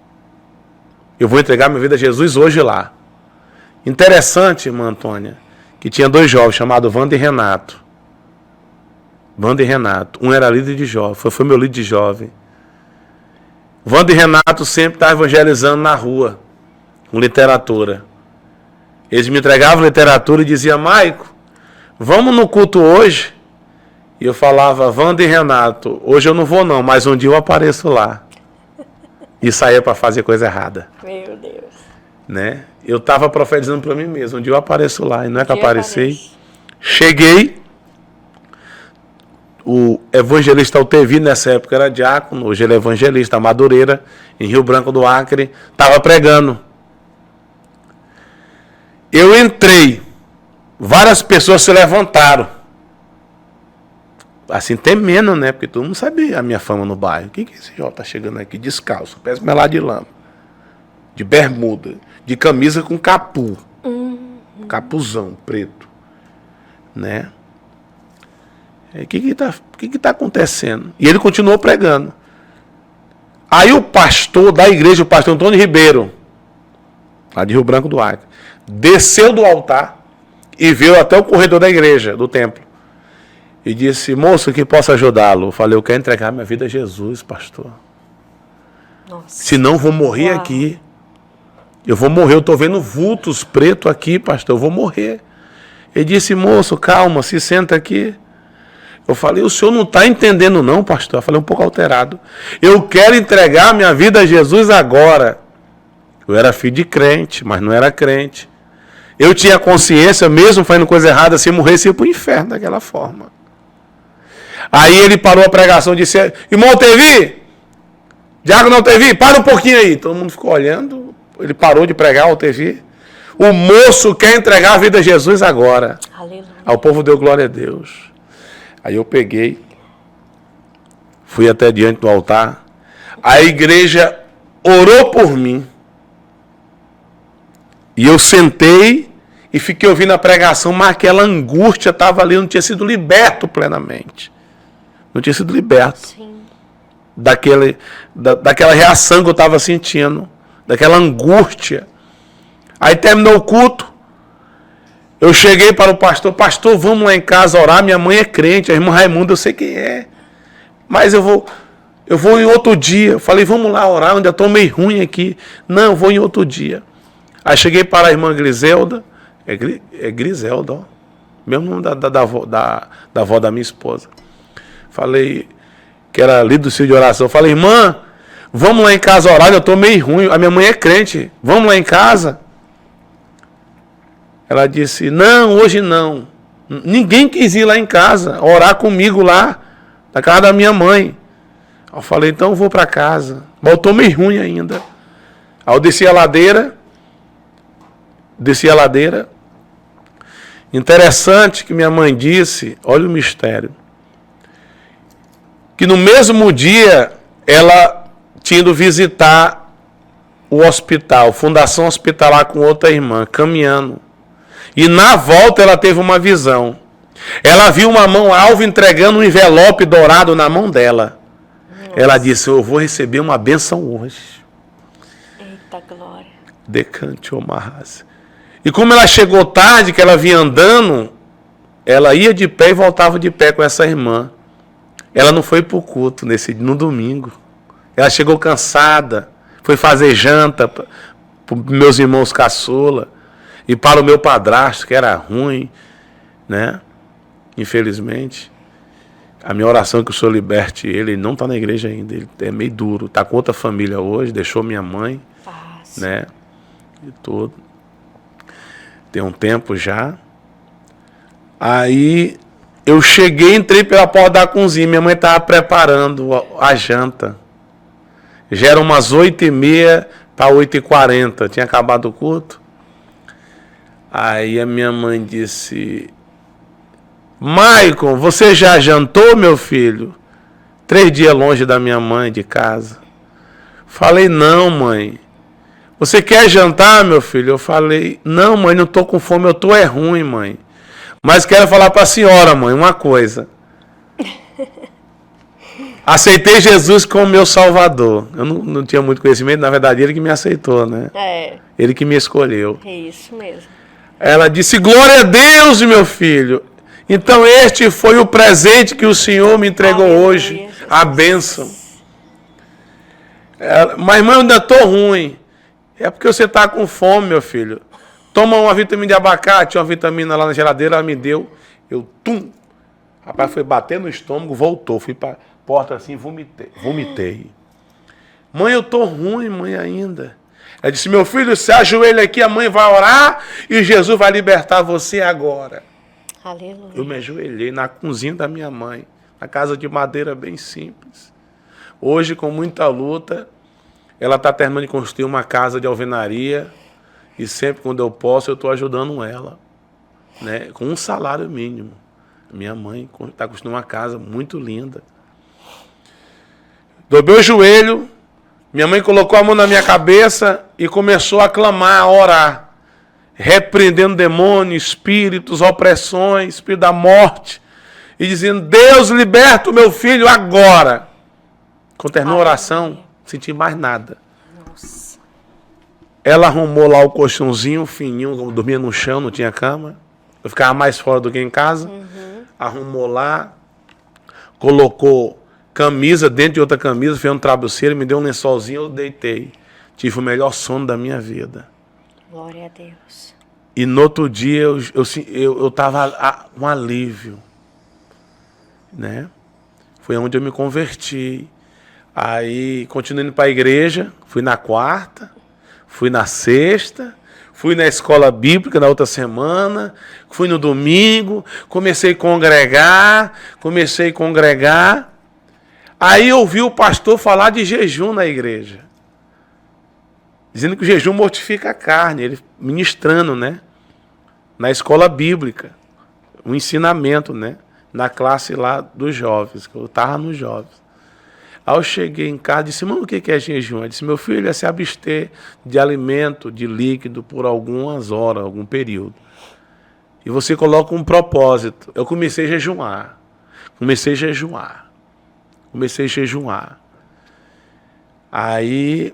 Eu vou entregar minha vida a Jesus hoje lá. Interessante, irmã Antônia, que tinha 2 jovens chamados Wander e Renato. Wander e Renato. Um era líder de jovem, foi meu líder de jovem. Wander e Renato sempre estavam evangelizando na rua, com literatura. Eles me entregavam literatura e diziam, Maico, vamos no culto hoje? E eu falava, Wander e Renato, hoje eu não vou não, mas um dia eu apareço lá. E saía para fazer coisa errada. Meu Deus. Né? Eu estava profetizando para mim mesmo, um dia eu apareço lá, e não é que apareci. Cheguei, o evangelista Altevi, nessa época era diácono, hoje ele é evangelista, Madureira, em Rio Branco do Acre, estava pregando. Eu entrei, várias pessoas se levantaram, assim temendo, né, porque todo mundo sabia a minha fama no bairro. O que esse Jó tá chegando aqui descalço, pés melado de lama, de bermuda, de camisa com capu, capuzão preto, né? O que tá acontecendo? E ele continuou pregando. Aí o pastor da igreja, o pastor Antônio Ribeiro, lá de Rio Branco do Acre, desceu do altar e veio até o corredor da igreja, do templo. E disse, moço, que posso ajudá-lo? Eu falei, eu quero entregar minha vida a Jesus, pastor. Nossa. Senão vou morrer aqui. Eu vou morrer, eu estou vendo vultos pretos aqui, pastor, eu vou morrer. Ele disse, moço, calma, se senta aqui. Eu falei, o senhor não está entendendo não, pastor. Eu falei, um pouco alterado. Eu quero entregar minha vida a Jesus agora. Eu era filho de crente, mas não era crente. Eu tinha consciência, mesmo fazendo coisa errada, se morresse, ia para o inferno daquela forma. Aí ele parou a pregação e disse, irmão Altevi, diácono Altevi, para um pouquinho aí. Todo mundo ficou olhando. Ele parou de pregar o TV. O moço quer entregar a vida a Jesus agora. Aleluia. Aí o povo deu glória a Deus. Aí eu peguei, fui até diante do altar. A igreja orou por mim. E eu sentei e fiquei ouvindo a pregação, mas aquela angústia estava ali, eu não tinha sido liberto plenamente. Não tinha sido liberto. Sim. Daquela reação que eu estava sentindo, daquela angústia. Aí terminou o culto, eu cheguei para o pastor, pastor, vamos lá em casa orar, minha mãe é crente, a irmã Raimunda eu sei quem é, mas eu vou em outro dia. Eu falei, vamos lá orar, onde eu estou meio ruim aqui. Não, eu vou em outro dia. Aí cheguei para a irmã Griselda, é Griselda, ó, mesmo nome da avó da minha esposa. Falei, que era líder do círculo de oração. Falei, irmã, vamos lá em casa orar, eu estou meio ruim, a minha mãe é crente, vamos lá em casa? Ela disse, não, hoje não. Ninguém quis ir lá em casa, orar comigo lá, na casa da minha mãe. Eu falei, então eu vou para casa. Mas eu estou meio ruim ainda. Aí eu desci a ladeira. Interessante que minha mãe disse, olha o mistério, que no mesmo dia ela tinha ido visitar o hospital, Fundação Hospitalar com outra irmã, caminhando. E na volta ela teve uma visão. Ela viu uma mão alva entregando um envelope dourado na mão dela. Nossa. Ela disse, eu vou receber uma bênção hoje. Eita glória. Decante o Marras. E como ela chegou tarde, que ela vinha andando, ela ia de pé e voltava de pé com essa irmã. Ela não foi para o culto no domingo. Ela chegou cansada, foi fazer janta para meus irmãos caçula e para o meu padrasto, que era ruim, né? Infelizmente. A minha oração é que o Senhor liberte ele. Ele não está na igreja ainda, ele é meio duro. Está com outra família hoje, deixou minha mãe, né? E tudo. Tem um tempo já. Aí eu cheguei, entrei pela porta da cozinha. Minha mãe estava preparando a janta. Já eram umas 8h30 para 8h40. Tinha acabado o culto. Aí a minha mãe disse, Maicon, você já jantou, meu filho? 3 dias longe da minha mãe, de casa. Falei, não, mãe. Você quer jantar, meu filho? Eu falei, não, mãe, não estou com fome, eu estou ruim, mãe. Mas quero falar para a senhora, mãe, uma coisa. Aceitei Jesus como meu salvador. Eu não tinha muito conhecimento, na verdade, ele que me aceitou, né? Ele que me escolheu. É isso mesmo. Ela disse, glória a Deus, meu filho. Então este foi o presente que o Senhor me entregou hoje, a bênção. Mas, mãe, eu ainda estou ruim. É porque você está com fome, meu filho. Toma uma vitamina de abacate, uma vitamina lá na geladeira, ela me deu. Eu, Rapaz, foi bater no estômago, voltou. Fui para a porta assim, vomitei. Mãe, eu estou ruim, mãe, ainda. Ela disse, meu filho, se ajoelha aqui, a mãe vai orar e Jesus vai libertar você agora. Aleluia. Eu me ajoelhei na cozinha da minha mãe, na casa de madeira bem simples. Hoje, com muita luta, ela está terminando de construir uma casa de alvenaria e sempre quando eu posso eu estou ajudando ela, né, com um salário mínimo. Minha mãe está construindo uma casa muito linda. Dobrei o joelho, minha mãe colocou a mão na minha cabeça e começou a clamar, a orar, repreendendo demônios, espíritos, opressões, espírito da morte, e dizendo, Deus, liberta o meu filho agora. Quando terminou a oração, não senti mais nada. Nossa. Ela arrumou lá o colchãozinho fininho, eu dormia no chão, não tinha cama. Eu ficava mais fora do que em casa. Arrumou lá, colocou camisa dentro de outra camisa, fez um travesseiro, me deu um lençolzinho, eu deitei. Tive o melhor sono da minha vida. Glória a Deus. E no outro dia eu estava um alívio, né? Foi onde eu me converti. Aí, continuando para a igreja, fui na quarta, fui na sexta, fui na escola bíblica na outra semana, fui no domingo, comecei a congregar. Aí eu ouvi o pastor falar de jejum na igreja. dizendo que o jejum mortifica a carne, ele ministrando, né? Na escola bíblica, um ensinamento, né? Na classe lá dos jovens, que eu estava nos jovens. Aí eu cheguei em casa e disse, mano, o que é jejum? Ele disse, meu filho, é se abster de alimento, de líquido, por algumas horas, algum período. E você coloca um propósito. Eu comecei a jejuar. Aí,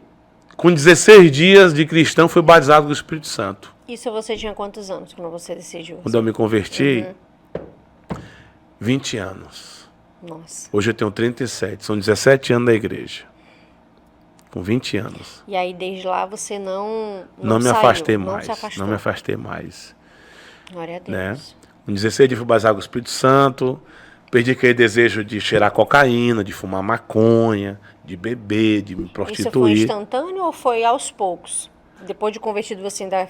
com 16 dias de cristão, fui batizado com o Espírito Santo. Isso você tinha quantos anos quando você decidiu? Quando eu me converti, 20 anos. Nossa. Hoje eu tenho 37, são 17 anos da igreja. Com 20 anos. E aí, desde lá, você não me saiu, afastei não mais. se afastou. Não me afastei mais. Glória a Deus. Né? Com 16 dias fui batizado com o Espírito Santo. Perdi aquele desejo de cheirar cocaína, de fumar maconha, de beber, de me prostituir. Isso foi instantâneo ou foi aos poucos? Depois de convertido, você ainda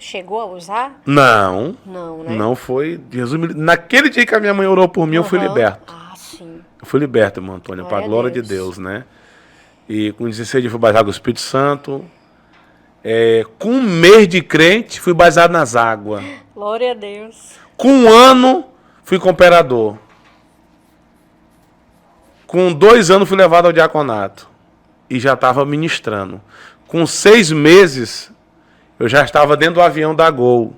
chegou a usar? Não. Não, né? Não foi. Jesus, naquele dia que a minha mãe orou por mim, eu fui liberto. Ah, sim. Eu fui liberto, irmão Antônio, para a glória de Deus, né? E com 16 dias fui batizado com o Espírito Santo. Com um mês de crente, fui batizado nas águas. Glória a Deus. Com um ano, fui cooperador. Com 2 anos, fui levado ao diaconato. E já estava ministrando. Com 6 meses, eu já estava dentro do avião da Gol,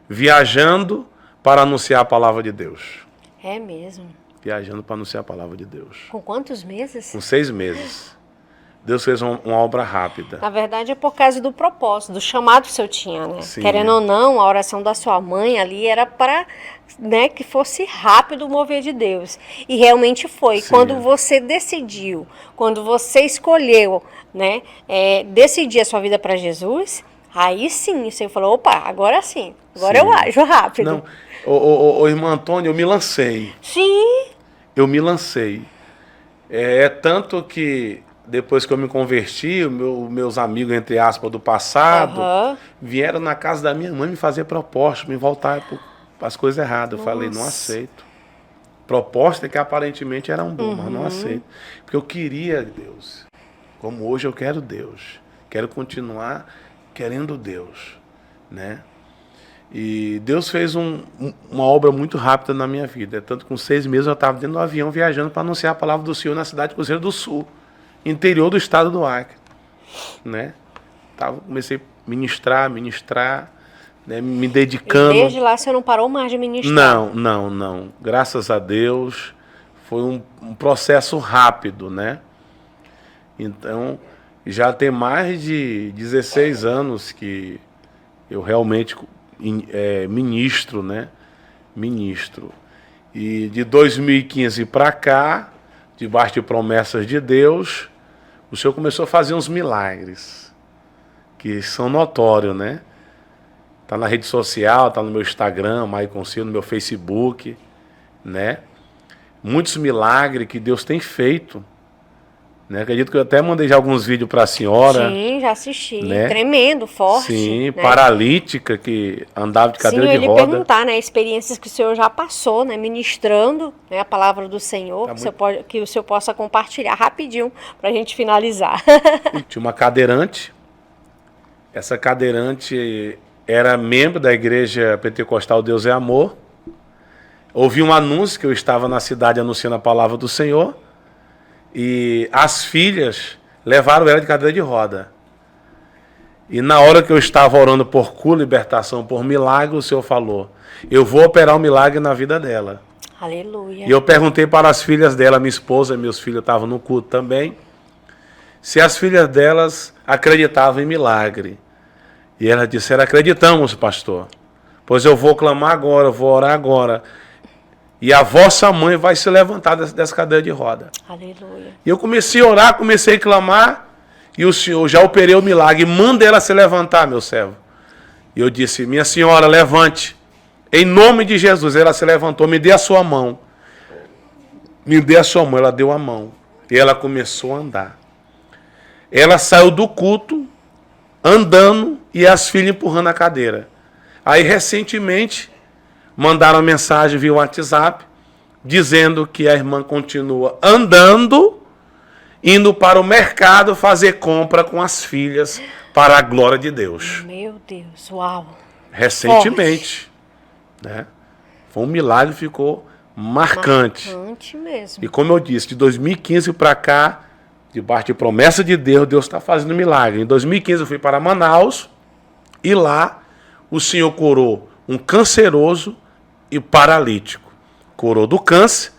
viajando para anunciar a palavra de Deus. É mesmo? Viajando para anunciar a palavra de Deus. Com quantos meses? Com 6 meses. Deus fez uma obra rápida. Na verdade, é por causa do propósito, do chamado que o senhor tinha, né? Sim. Querendo ou não, a oração da sua mãe ali era para, né, que fosse rápido o mover de Deus. E realmente foi. Sim. Quando você decidiu, quando você escolheu, né, decidir a sua vida para Jesus, aí sim, você falou, opa, agora sim, agora eu ajo rápido. Não, ô irmão Antônio, eu me lancei. Sim. Eu me lancei. Tanto que depois que eu me converti, meus amigos, entre aspas, do passado, vieram na casa da minha mãe me fazer proposta, me voltar para as coisas erradas. Eu falei, não aceito. Proposta que aparentemente eram boas, mas não aceito. Porque eu queria Deus. Como hoje eu quero Deus. Quero continuar querendo Deus, né? E Deus fez uma obra muito rápida na minha vida. Tanto que com 6 meses eu estava dentro do avião viajando para anunciar a palavra do Senhor na cidade de Cruzeiro do Sul, interior do estado do Acre, né? Comecei a ministrar, né? Me dedicando. E desde lá você não parou mais de ministrar? Não. Graças a Deus foi um processo rápido, né? Então, já tem mais de 16 anos que eu realmente ministro, né? Ministro. E de 2015 para cá, debaixo de promessas de Deus, o Senhor começou a fazer uns milagres, que são notórios, né? Tá na rede social, tá no meu Instagram, Maicon Silva, no meu Facebook, né? Muitos milagres que Deus tem feito, né? Acredito que eu até mandei já alguns vídeos para a senhora. Sim, já assisti. Né? Tremendo, forte. Sim, né? Paralítica, que andava de cadeira de roda. Sim, eu ia perguntar, né? Experiências que o senhor já passou, né? Ministrando, né, a palavra do Senhor, que o senhor possa compartilhar rapidinho para a gente finalizar. Tinha uma cadeirante. Essa cadeirante era membro da igreja pentecostal Deus é Amor. Ouvi um anúncio que eu estava na cidade anunciando a palavra do Senhor. E as filhas levaram ela de cadeira de roda. E na hora que eu estava orando por cura, libertação, por milagre, o Senhor falou, eu vou operar um milagre na vida dela. Aleluia. E eu perguntei para as filhas dela, minha esposa e meus filhos estavam no culto também, se as filhas delas acreditavam em milagre. E elas disseram, acreditamos, pastor. Pois eu vou clamar agora, eu vou orar agora. E a vossa mãe vai se levantar dessa cadeira de roda. Aleluia. E eu comecei a orar, comecei a clamar, e o Senhor já operei o milagre. Manda ela se levantar, meu servo. E eu disse, minha senhora, levante. Em nome de Jesus. Ela se levantou, me dê a sua mão. Me dê a sua mão. Ela deu a mão. E ela começou a andar. Ela saiu do culto, andando, e as filhas empurrando a cadeira. Aí, recentemente, mandaram uma mensagem via WhatsApp, dizendo que a irmã continua andando indo para o mercado fazer compra com as filhas para a glória de Deus. Meu Deus, uau. Recentemente. Né? Foi um milagre, ficou marcante. Marcante mesmo. E como eu disse, de 2015 para cá, debaixo de promessa de Deus, Deus está fazendo milagre. Em 2015 eu fui para Manaus e lá o Senhor curou um canceroso e paralítico. Curou do câncer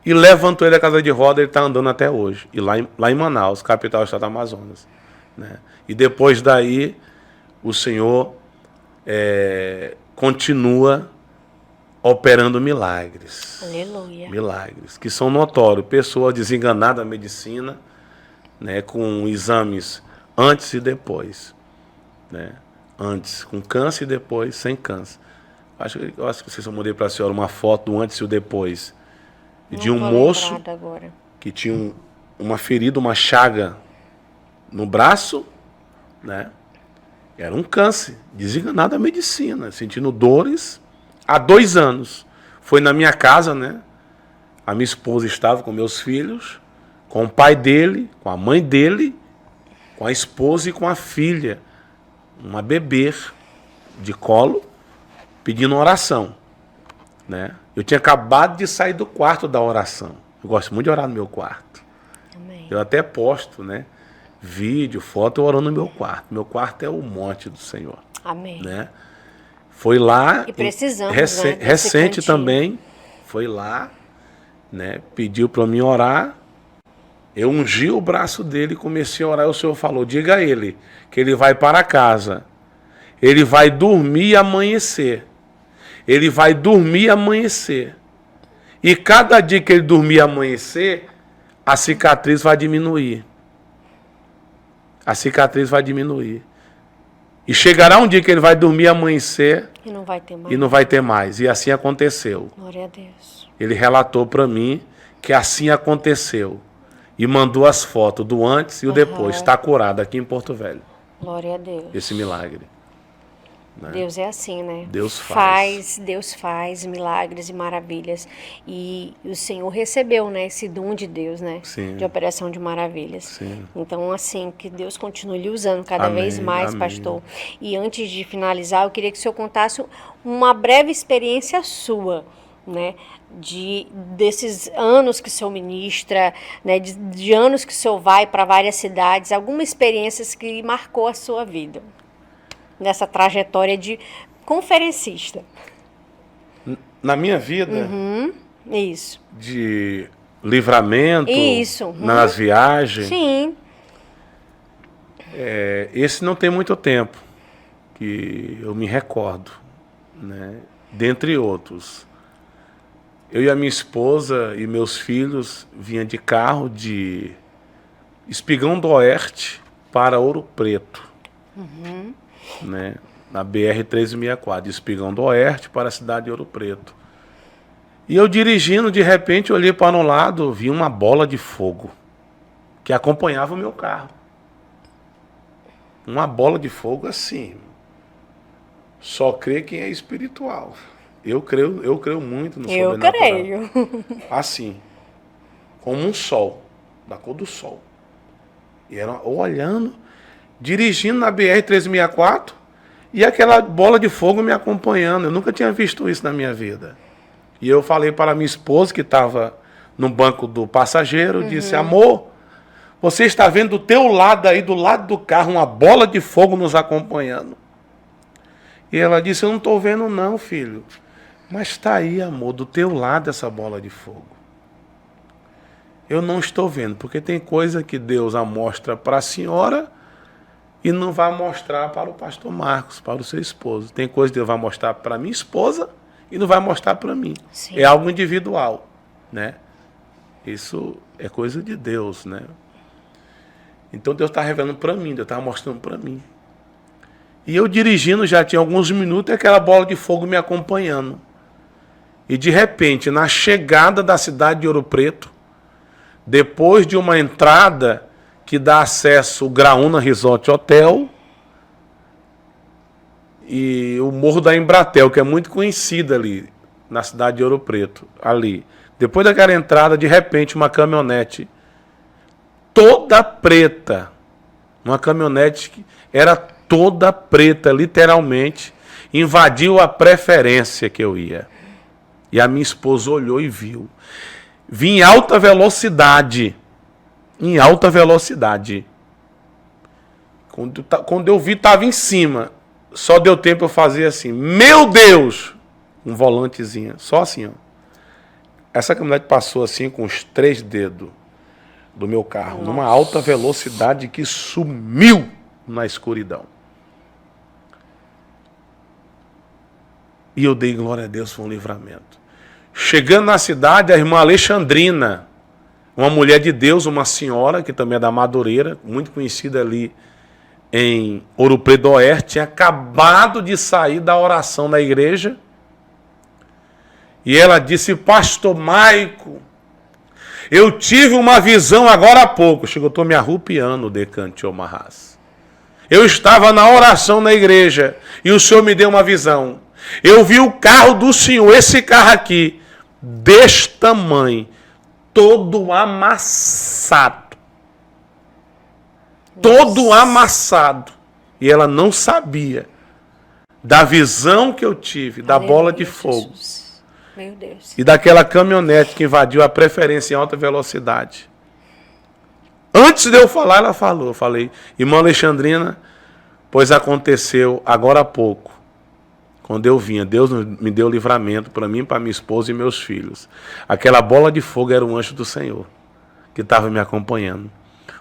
e levantou ele da cadeira de roda, ele está andando até hoje. E lá em Manaus, capital do estado do Amazonas. Né? E depois daí, o Senhor continua operando milagres. Aleluia. Milagres, que são notórios. Pessoas desenganadas da medicina, né, com exames antes e depois. Né? Antes com câncer e depois sem câncer. Eu acho que eu mandei para a senhora uma foto do antes e o depois. De um moço que tinha uma ferida, uma chaga no braço, né? Era um câncer, desenganado da medicina, sentindo dores há 2 anos. Foi na minha casa, né? A minha esposa estava com meus filhos, com o pai dele, com a mãe dele, com a esposa e com a filha. Uma bebê de colo, pedindo oração. Né? Eu tinha acabado de sair do quarto da oração. Eu gosto muito de orar no meu quarto. Amém. Eu até posto, né? Vídeo, foto, eu orando no meu quarto. Meu quarto é o monte do Senhor. Amém. Né? Foi lá. E precisamos, recente também. Foi lá, né? Pediu para mim orar. Eu ungi o braço dele e comecei a orar. O Senhor falou: diga a ele que ele vai para casa. Ele vai dormir e amanhecer. Ele vai dormir e amanhecer. E cada dia que ele dormir e amanhecer, a cicatriz vai diminuir. A cicatriz vai diminuir. E chegará um dia que ele vai dormir e amanhecer. E não vai ter mais. E não vai ter mais. E assim aconteceu. Glória a Deus. Ele relatou para mim que assim aconteceu. E mandou as fotos do antes e o depois. Está curado aqui em Porto Velho. Glória a Deus. Esse milagre. Né? Deus é assim, né? Deus faz milagres e maravilhas. E o Senhor recebeu, né, esse dom de Deus, né? Sim. De operação de maravilhas. Sim. Então, assim, que Deus continue lhe usando cada vez mais, amém. pastor. E antes de finalizar, eu queria que o senhor contasse uma breve experiência sua, né? Desses anos que o senhor ministra, né? De anos que o senhor vai para várias cidades, alguma experiência que marcou a sua vida nessa trajetória de conferencista. Na minha vida, Isso. de livramento, Isso. nas viagens, Sim. esse não tem muito tempo que eu me recordo, né? Dentre outros. Eu e a minha esposa e meus filhos vinham de carro de Espigão do Oeste para Ouro Preto. Né? Na BR-364, de Espigão do Oeste para a cidade de Ouro Preto. E eu dirigindo, de repente, olhei para um lado, vi uma bola de fogo que acompanhava o meu carro. Uma bola de fogo assim. Só crê quem é espiritual. Eu creio muito no sobrenatural. Eu creio. Assim, como um sol, da cor do sol. E era olhando, dirigindo na BR-364 e aquela bola de fogo me acompanhando. Eu nunca tinha visto isso na minha vida. E eu falei para minha esposa, que estava no banco do passageiro, disse: amor, você está vendo do teu lado aí, do lado do carro, uma bola de fogo nos acompanhando. E ela disse: eu não estou vendo não, filho. Mas está aí, amor, do teu lado essa bola de fogo. Eu não estou vendo, porque tem coisa que Deus mostra para a senhora e não vai mostrar para o pastor Marcos, para o seu esposo. Tem coisa que Deus vai mostrar para minha esposa e não vai mostrar para mim. Sim. É algo individual, né? Isso é coisa de Deus, né? Então Deus está revelando para mim, Deus está mostrando para mim. E eu dirigindo já tinha alguns minutos e aquela bola de fogo me acompanhando. E de repente, na chegada da cidade de Ouro Preto, depois de uma entrada que dá acesso ao Graúna Resort Hotel e o Morro da Embratel, que é muito conhecido ali, na cidade de Ouro Preto, ali. Depois daquela entrada, de repente, uma caminhonete toda preta. Uma caminhonete que era toda preta, literalmente. Invadiu a preferência que eu ia. E a minha esposa olhou e viu. Vim em alta velocidade. Em alta velocidade. Quando eu vi, estava em cima. Só deu tempo eu fazer assim. Meu Deus! Um volantezinho. Só assim, ó. Essa caminhonete passou assim com os 3 dedos do meu carro. Nossa. Numa alta velocidade que sumiu na escuridão. E eu dei glória a Deus, foi um livramento. Chegando na cidade, a irmã Alexandrina, uma mulher de Deus, uma senhora, que também é da Madureira, muito conhecida ali em Ouro Preto do Oeste, tinha acabado de sair da oração na igreja. E ela disse, pastor Maico, eu tive uma visão agora há pouco. Chegou, estou me arrupiando, Decante Omarras. Eu estava na oração na igreja e o Senhor me deu uma visão. Eu vi o carro do Senhor, esse carro aqui, deste tamanho, todo amassado. Todo amassado. E ela não sabia da visão que eu tive, da bola de fogo. Jesus. Meu Deus. E daquela caminhonete que invadiu a preferência em alta velocidade. Antes de eu falar, ela falou. Eu falei, irmã Alexandrina, pois aconteceu agora há pouco. Quando eu vinha, Deus me deu livramento para mim, para minha esposa e meus filhos. Aquela bola de fogo era um anjo do Senhor que estava me acompanhando.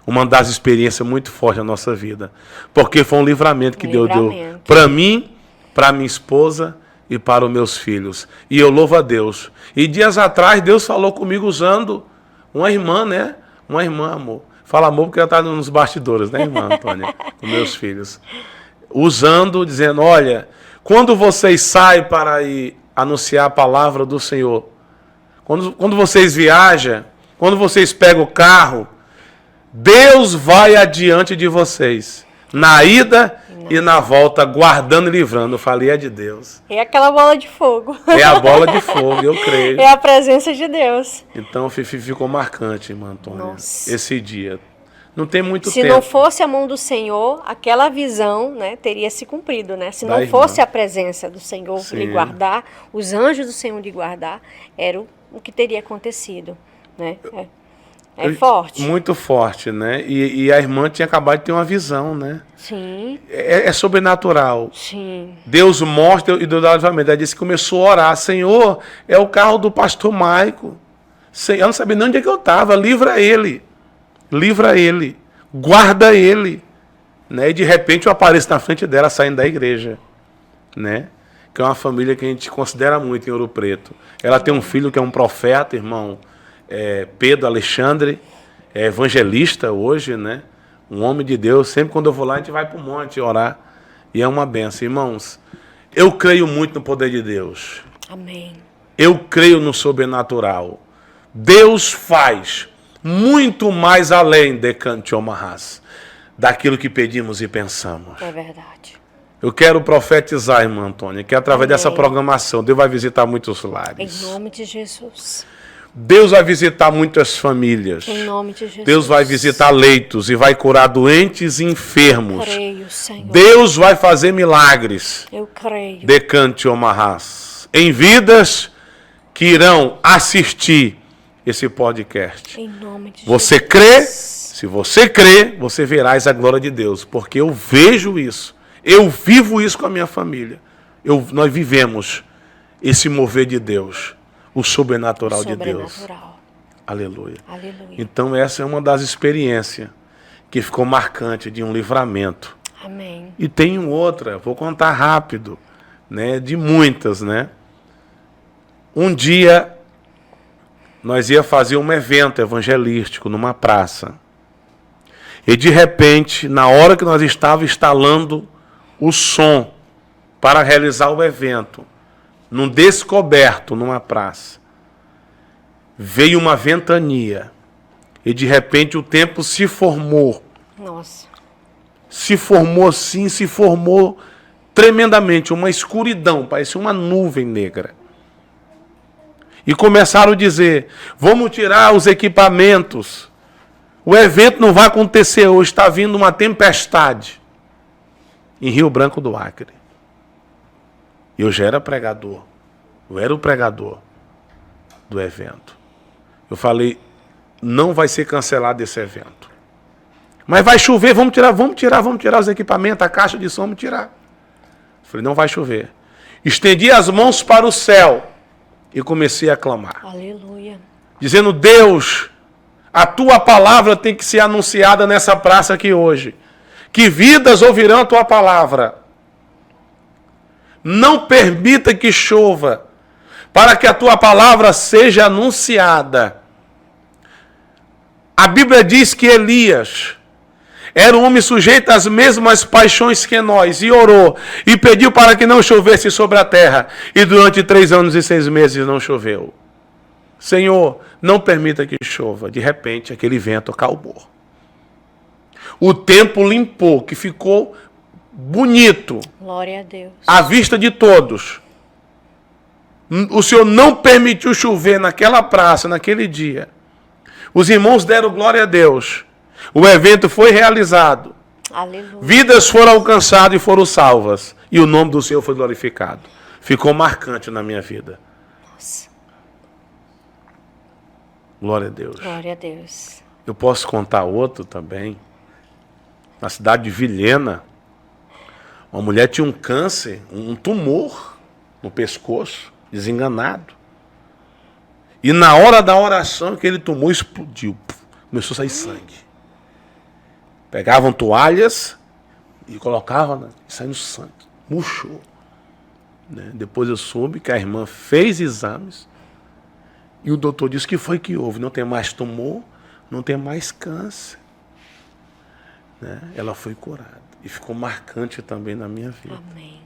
Uma das experiências muito fortes da nossa vida. Porque foi um livramento que Deus deu para mim, para minha esposa e para os meus filhos. E eu louvo a Deus. E dias atrás, Deus falou comigo usando uma irmã, né? Uma irmã, amor. Fala amor porque ela está nos bastidores, né, irmã Antônia? Com meus filhos. Usando, dizendo, olha, quando vocês saem para ir anunciar a palavra do Senhor, quando vocês viajam, quando vocês pegam o carro, Deus vai adiante de vocês, na ida e na volta, guardando e livrando. Eu falei, é de Deus. É aquela bola de fogo. É a bola de fogo, eu creio. É a presença de Deus. Então ficou marcante, irmã Antônia, Nossa. esse dia. Não tem muito Se tempo. não fosse a mão do Senhor, aquela visão, né, teria se cumprido, né? Se Da não irmã. Fosse a presença do Senhor Sim. lhe guardar, os anjos do Senhor lhe guardar, era o que teria acontecido, né? É forte. Muito forte, né? E a irmã tinha acabado de ter uma visão, né? Sim, É sobrenatural. sim. Deus mostra e Deus dá livramento. Ela disse que começou a orar. Senhor, é o carro do pastor Maico. Eu não sabia nem onde é que eu estava. Livra ele. Livra ele. Guarda ele. Né? E de repente eu apareço na frente dela saindo da igreja. Né? Que é uma família que a gente considera muito em Ouro Preto. Ela tem um filho que é um profeta, irmão. Pedro Alexandre. É evangelista hoje, né? Um homem de Deus. Sempre quando eu vou lá, a gente vai para o monte orar. E é uma benção. Irmãos, eu creio muito no poder de Deus. Amém. Eu creio no sobrenatural. Deus faz muito mais além de Decante Omarras, daquilo que pedimos e pensamos. É verdade. Eu quero profetizar, irmã Antônia, que através Amém. dessa programação, Deus vai visitar muitos lares. Em nome de Jesus. Deus vai visitar muitas famílias. Em nome de Jesus. Deus vai visitar leitos e vai curar doentes e enfermos. Creio, Senhor. Deus vai fazer milagres. Eu creio. Decante Omarras. Em vidas que irão assistir esse podcast. Em nome de Você Jesus. crê? Se você crê, você verás a glória de Deus. Porque eu vejo isso. Eu vivo isso com a minha família. Nós vivemos esse mover de Deus. O sobrenatural de Deus. Sobrenatural. Aleluia. Aleluia. Então essa é uma das experiências que ficou marcante de um livramento. Amém. E tem outra, vou contar rápido, né, de muitas, né? Um dia nós ia fazer um evento evangelístico numa praça. E de repente, na hora que nós estávamos instalando o som para realizar o evento, num descoberto, numa praça, veio uma ventania. E de repente o tempo se formou. Nossa. Se formou assim, se formou tremendamente, uma escuridão, parecia uma nuvem negra. E começaram a dizer, vamos tirar os equipamentos, O evento não vai acontecer hoje, está vindo uma tempestade em Rio Branco do Acre. Eu já era pregador. Eu era o pregador do evento. Eu falei, não vai ser cancelado esse evento. Mas vai chover, vamos tirar os equipamentos, a caixa de som, vamos tirar. Eu falei, não vai chover. Estendi as mãos para o céu e comecei a clamar. Aleluia. Dizendo, Deus, a tua palavra tem que ser anunciada nessa praça aqui hoje. Que vidas ouvirão a tua palavra. Não permita que chova, para que a tua palavra seja anunciada. A Bíblia diz que Elias era um homem sujeito às mesmas paixões que nós, e orou, e pediu para que não chovesse sobre a terra, e durante 3 anos e 6 meses não choveu. Senhor, não permita que chova. De repente, aquele vento acalmou. O tempo limpou, que ficou bonito. Glória a Deus. À vista de todos. O Senhor não permitiu chover naquela praça, naquele dia. Os irmãos deram glória a Deus. O evento foi realizado. Aleluia. Vidas foram alcançadas e foram salvas. E o nome do Senhor foi glorificado. Ficou marcante na minha vida. Nossa. Glória a Deus. Glória a Deus. Eu posso contar outro também. Na cidade de Vilhena, uma mulher tinha um câncer, um tumor no pescoço, desenganado. E na hora da oração, aquele tumor explodiu. Começou a sair sangue. Pegavam toalhas e colocavam, saindo sangue. Murchou. Depois eu soube que a irmã fez exames e o doutor disse que foi que houve. Não tem mais tumor, não tem mais câncer. Ela foi curada. E ficou marcante também na minha vida. Amém.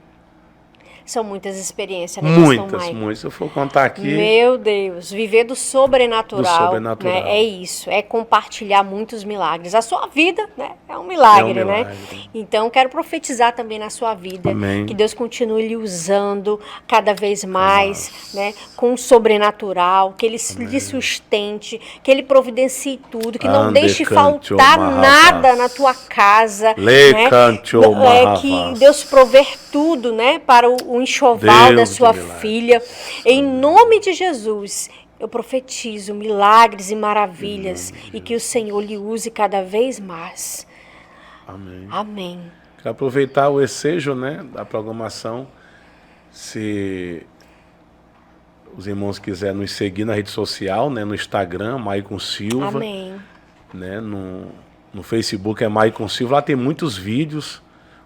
São muitas experiências, né, muitas. Se eu for contar aqui... Meu Deus, viver do sobrenatural, do sobrenatural. Né, é isso, é compartilhar muitos milagres. A sua vida, né, é um milagre, né? Então, quero profetizar também na sua vida. Amém. Que Deus continue lhe usando cada vez mais, né, com o sobrenatural, que Ele lhe sustente, que Ele providencie tudo, que não deixe faltar nada na tua casa. Que Deus prover tudo, né, para o enxoval da sua filha. Em nome de Jesus, eu profetizo milagres e maravilhas e que o Senhor lhe use cada vez mais. Amém. Amém. Quero aproveitar o ensejo, da programação. Se os irmãos quiserem nos seguir na rede social, no Instagram, Maicon Silva. Amém. No Facebook é Maicon Silva. Lá tem muitos vídeos.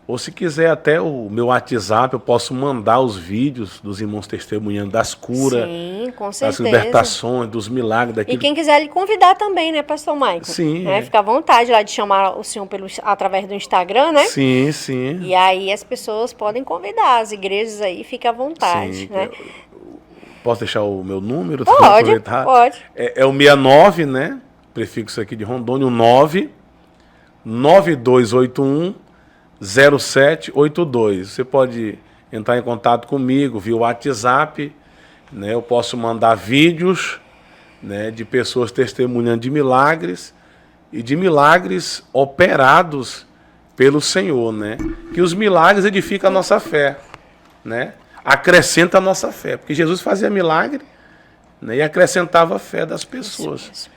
Ou se quiser até o meu WhatsApp, eu posso mandar os vídeos dos irmãos testemunhando das curas, sim, com certeza, das libertações, dos milagres. Daquilo. E quem quiser lhe convidar também, né, pastor Maicon? Sim. Fica à vontade lá de chamar o senhor através do Instagram, né? Sim, sim. E aí as pessoas podem convidar, as igrejas aí, fica à vontade, né? Posso deixar o meu número? Pode. É o 69, prefixo aqui de Rondônia, o 99281 0782. Você pode entrar em contato comigo via WhatsApp, eu posso mandar vídeos, de pessoas testemunhando de milagres e de milagres operados pelo Senhor, que os milagres edificam a nossa fé, acrescenta a nossa fé, porque Jesus fazia milagre, e acrescentava a fé das pessoas.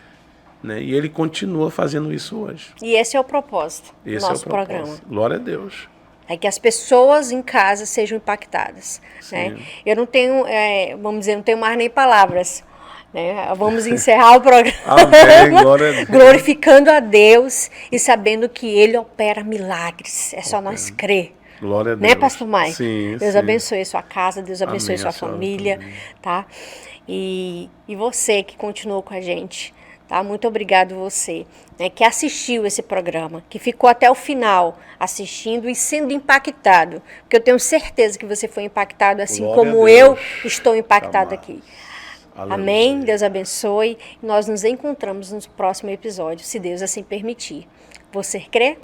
E ele continua fazendo isso hoje. E esse é o propósito do nosso programa. Glória a Deus. É que as pessoas em casa sejam impactadas. Eu não tenho, vamos dizer, não tenho mais nem palavras. Vamos encerrar o programa. Amém, glória a Deus. Glorificando a Deus e sabendo que Ele opera milagres. É só nós crer. Glória a Deus. Né, pastor Maicon? Sim, Deus sim. abençoe a sua casa, Deus abençoe a sua família, tá? E você que continuou com a gente. Tá? Muito obrigado você, que assistiu esse programa, que ficou até o final assistindo e sendo impactado, porque eu tenho certeza que você foi impactado assim Glória como eu estou impactado aqui. Aleluia. Amém? Deus abençoe. Nós nos encontramos no próximo episódio, se Deus assim permitir. Você crê?